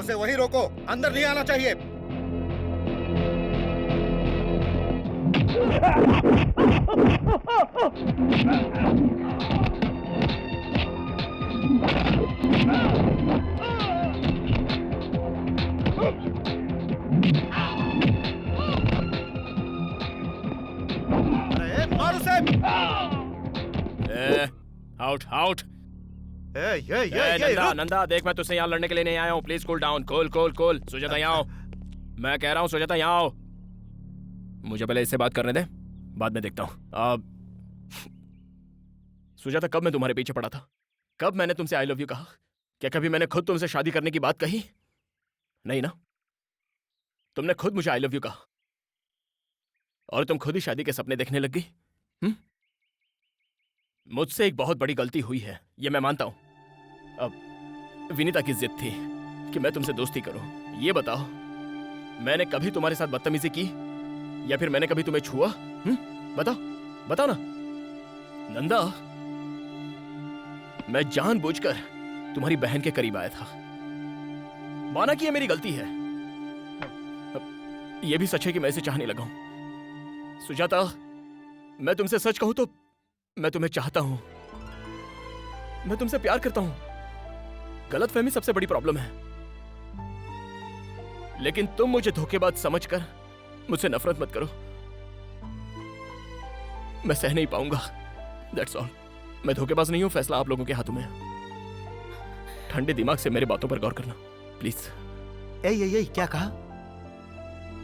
उसे वहीं रोको, अंदर नहीं आना चाहिए। अरे मार उसे। Out out. नंदा नंदा, देख मैं तुझसे यहाँ लड़ने के लिए नहीं आया हूँ। Please cool down. Cool. Sujata यहाँ आओ, मैं कह रहा हूँ सुजाता यहाँ आओ। मुझे पहले इससे बात करने दे, बाद में देखता हूँ। सुजाता, कब मैं तुम्हारे पीछे पड़ा था? कब मैंने तुमसे आई लव यू कहा? क्या कभी मैंने खुद तुमसे शादी करने की बात कही? नहीं ना? तुमने खुद मुझे आई लव यू कहा और तुम खुद ही शादी के सपने देखने लग गई। मुझसे एक बहुत बड़ी गलती हुई है, ये मैं मानता हूं। अब विनीता की जिद थी कि मैं तुमसे दोस्ती करूं। ये बताओ, मैंने कभी तुम्हारे साथ बदतमीजी की या फिर मैंने कभी तुम्हें छुआ? बताओ बताओ ना नंदा। मैं जानबूझकर तुम्हारी बहन के करीब आया था। माना कि ये मेरी गलती है, ये भी सच है कि मैं इसे चाहने लगा हूं। सुजाता, मैं तुमसे सच कहूं तो मैं तुम्हें चाहता हूं, मैं तुमसे प्यार करता हूं। गलतफहमी सबसे बड़ी प्रॉब्लम है, लेकिन तुम मुझे धोखेबाज समझकर मुझसे नफरत मत करो। मैं सह नहीं पाऊंगा, दैट्स ऑल। मैं धोखेबाज नहीं हूं, फैसला आप लोगों के हाथों में है। ठंडे दिमाग से मेरे बातों पर गौर करना प्लीज। क्या कहा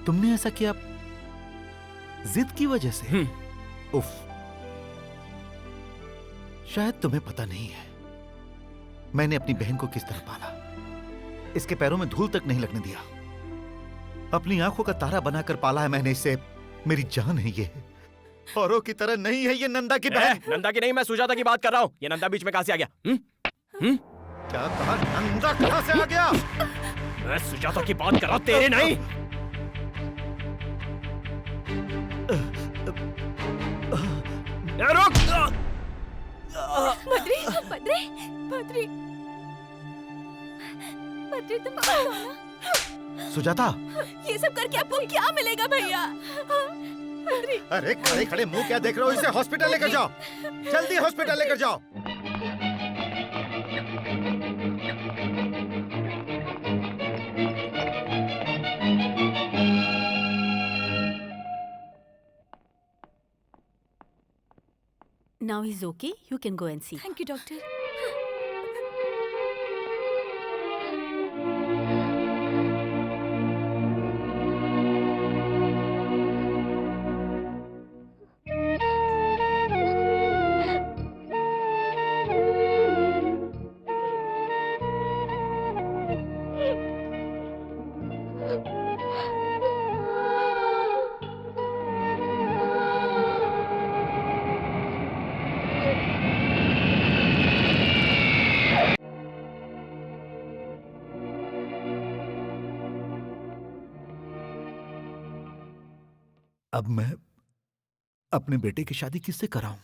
तुमने? ऐसा किया जिद की वजह से? उफ, शायद तुम्हें पता नहीं है मैंने अपनी बहन को किस तरह पाला। इसके पैरों में धूल तक नहीं लगने दिया, अपनी आंखों का तारा बनाकर पाला है मैंने इसे। मेरी जान है ये, औरों की तरह नहीं है ये। नंदा की बहन। नंदा की नहीं, मैं सुजाता की बात कर रहा हूं। ये नंदा बीच में कहां से आ गया? क्या कहा? नंदा कहां से आ गया? मैं सुजाता की बात कर रहा हूं, तेरे नहीं। रुक। बद्री, बद्री, बद्री, बद्री, तुम बताओ ना। सुजाता, ये सब करके आपको क्या मिलेगा भैया? बद्री। अरे खड़े खड़े मुंह क्या देख रहे हो? इसे हॉस्पिटल लेकर जाओ, जल्दी हॉस्पिटल लेकर जाओ। Now he's okay. You can go and see. Thank you, doctor. अब मैं अपने बेटे की शादी किससे कराऊं?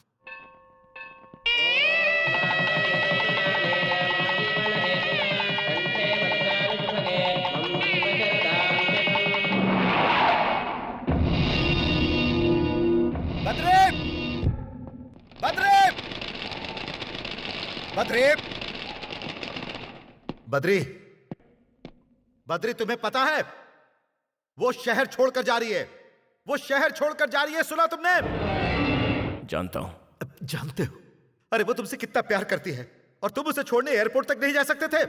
बद्री! बद्री! बद्री! बद्री, तुम्हें पता है वो शहर छोड़कर जा रही है। वो शहर छोड़कर जा रही है, सुना तुमने? जानता हूं। जानते हो? अरे वो तुमसे कितना प्यार करती है और तुम उसे छोड़ने एयरपोर्ट तक नहीं जा सकते थे।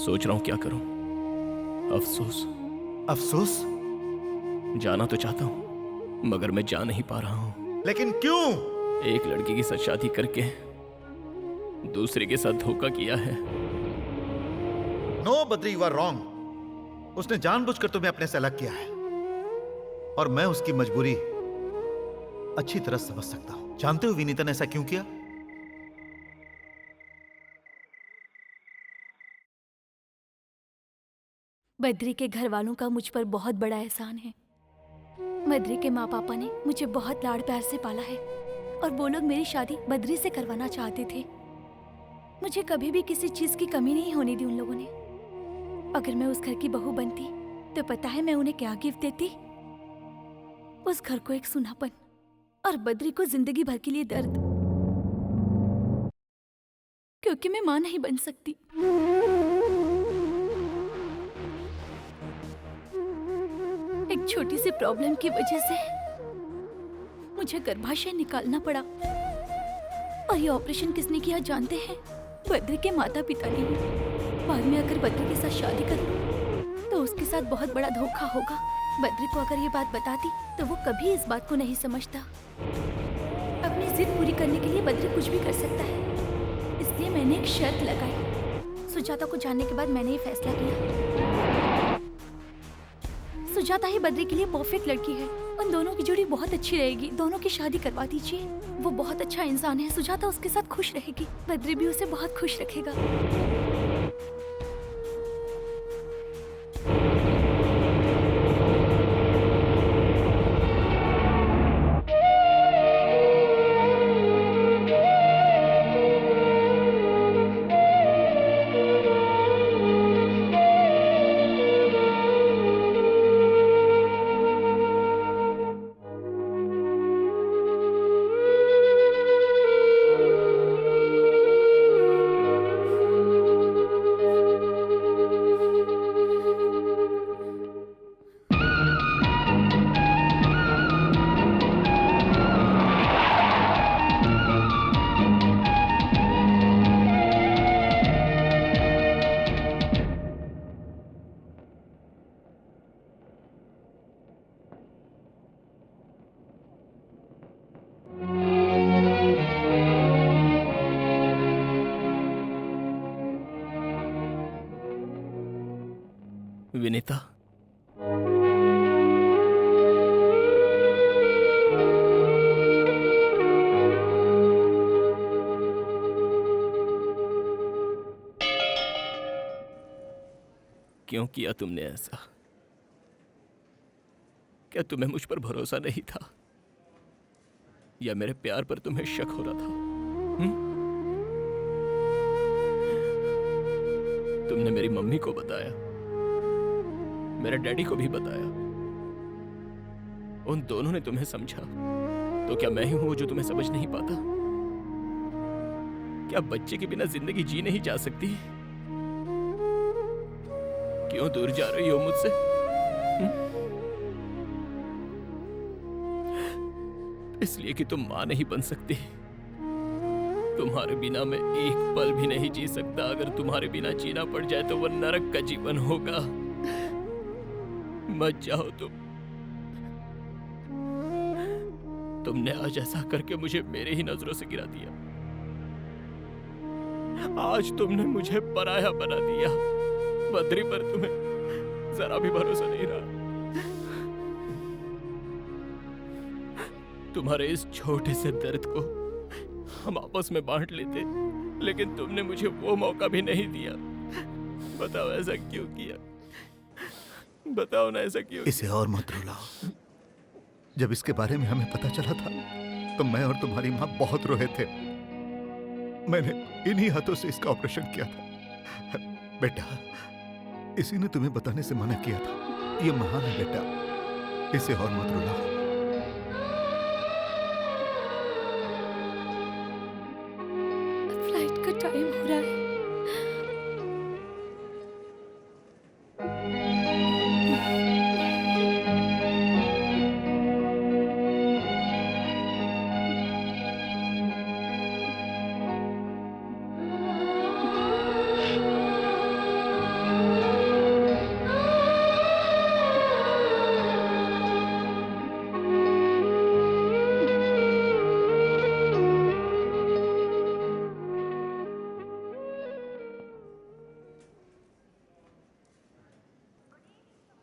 सोच रहा हूं क्या करूं। अफसोस। अफसोस? जाना तो चाहता हूं मगर मैं जा नहीं पा रहा हूं। लेकिन क्यों? एक लड़की के साथ शादी करके दूसरे के साथ धोखा किया है। No Badri, you are wrong. उसने जानबूझकर तुम्हें अपने से अलग किया है और मैं उसकी मजबूरी अच्छी तरह समझ सकता हूं। जानते हो विनीता ने ऐसा क्यों किया? बद्री के घर वालों का मुझ पर बहुत बड़ा एहसान है। बद्री के माँ पापा ने मुझे बहुत लाड़ प्यार से पाला है और वो लोग मेरी शादी बद्री से करवाना चाहते थे। मुझे कभी भी किसी चीज की कमी नहीं होने दी उन लोगों ने। अगर मैं उस घर की बहू बनती तो पता है मैं उन्हें क्या गिफ्ट देती? उस घर को एक सुनापन और बद्री को जिंदगी भर के लिए दर्द, क्योंकि मैं मां नहीं बन सकती। एक छोटी सी प्रॉब्लम की वजह से मुझे गर्भाशय निकालना पड़ा और ये ऑपरेशन किसने किया जानते हैं? बद्री के माता पिता ने। बाद में अगर बद्री के साथ शादी करूं तो उसके साथ बहुत बड़ा धोखा होगा। बद्री को अगर ये बात बताती तो वो कभी इस बात को नहीं समझता। अपनी जिद पूरी करने के लिए बद्री कुछ भी कर सकता है, इसलिए मैंने एक शर्त लगाई। सुजाता को जानने के बाद मैंने ये फैसला किया, सुजाता ही बद्री के लिए परफेक्ट लड़की है। उन दोनों की जोड़ी बहुत अच्छी रहेगी। दोनों की शादी करवा दीजिए। वो बहुत अच्छा इंसान है। सुजाता उसके साथ खुश रहेगी, बद्री भी उसे बहुत खुश रखेगा। विनीता, क्यों किया तुमने ऐसा? क्या तुम्हें मुझ पर भरोसा नहीं था या मेरे प्यार पर तुम्हें शक हो रहा था? तुमने मेरी मम्मी को बताया, मेरे डैडी को भी बताया। उन दोनों ने तुम्हें समझा, तो क्या मैं ही हूं जो तुम्हें समझ नहीं पाता? क्या बच्चे के बिना जिंदगी जी नहीं जा सकती? क्यों दूर जा रही हो मुझसे? इसलिए कि तुम मां नहीं बन सकती। तुम्हारे बिना मैं एक पल भी नहीं जी सकता। अगर तुम्हारे बिना जीना पड़ जाए तो वो नरक का जीवन होगा। मत जाओ तुमने आज ऐसा करके मुझे मेरे ही नजरों से गिरा दिया। आज तुमने मुझे पराया बना दिया। बद्री पर तुम्हें जरा भी भरोसा नहीं रहा। तुम्हारे इस छोटे से दर्द को हम आपस में बांट लेते, लेकिन तुमने मुझे वो मौका भी नहीं दिया। बताओ ऐसा क्यों किया? बताओ ना ऐसा क्यों? इसे और मत रुलाओ। जब इसके बारे में हमें पता चला था तो मैं और तुम्हारी माँ बहुत रोए थे। मैंने इन्हीं हाथों से इसका ऑपरेशन किया था। बेटा, इसी ने तुम्हें बताने से मना किया था। ये महान है बेटा, इसे और मत रुलाओ। का टाइम हो रहा है।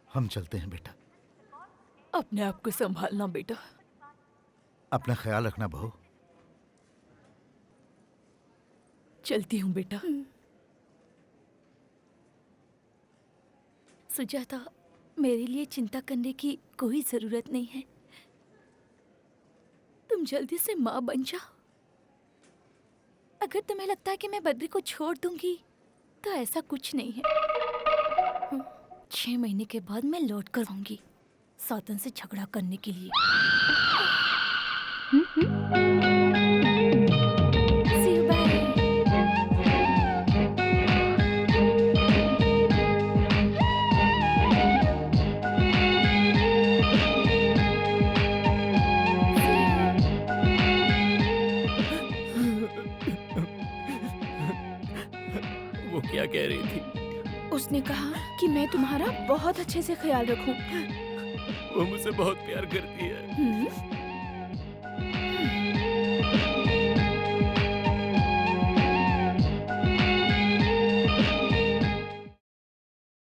हम चलते हैं बेटा। अपने आप को संभालना बेटा। अपना ख्याल रखना बहू। चलती हूँ बेटा। सुजाता, मेरे लिए चिंता करने की कोई जरूरत नहीं है। तुम जल्दी से माँ बन जाओ। अगर तुम्हें लगता है कि मैं बद्री को छोड़ दूंगी तो ऐसा कुछ नहीं है। 6 महीने के बाद मैं लौट कर आऊंगी सातन से झगड़ा करने के लिए। See you, bye. वो क्या कह रही थी? उसने कहा कि मैं तुम्हारा बहुत अच्छे से ख्याल रखूं। वो मुझसे बहुत प्यार करती है।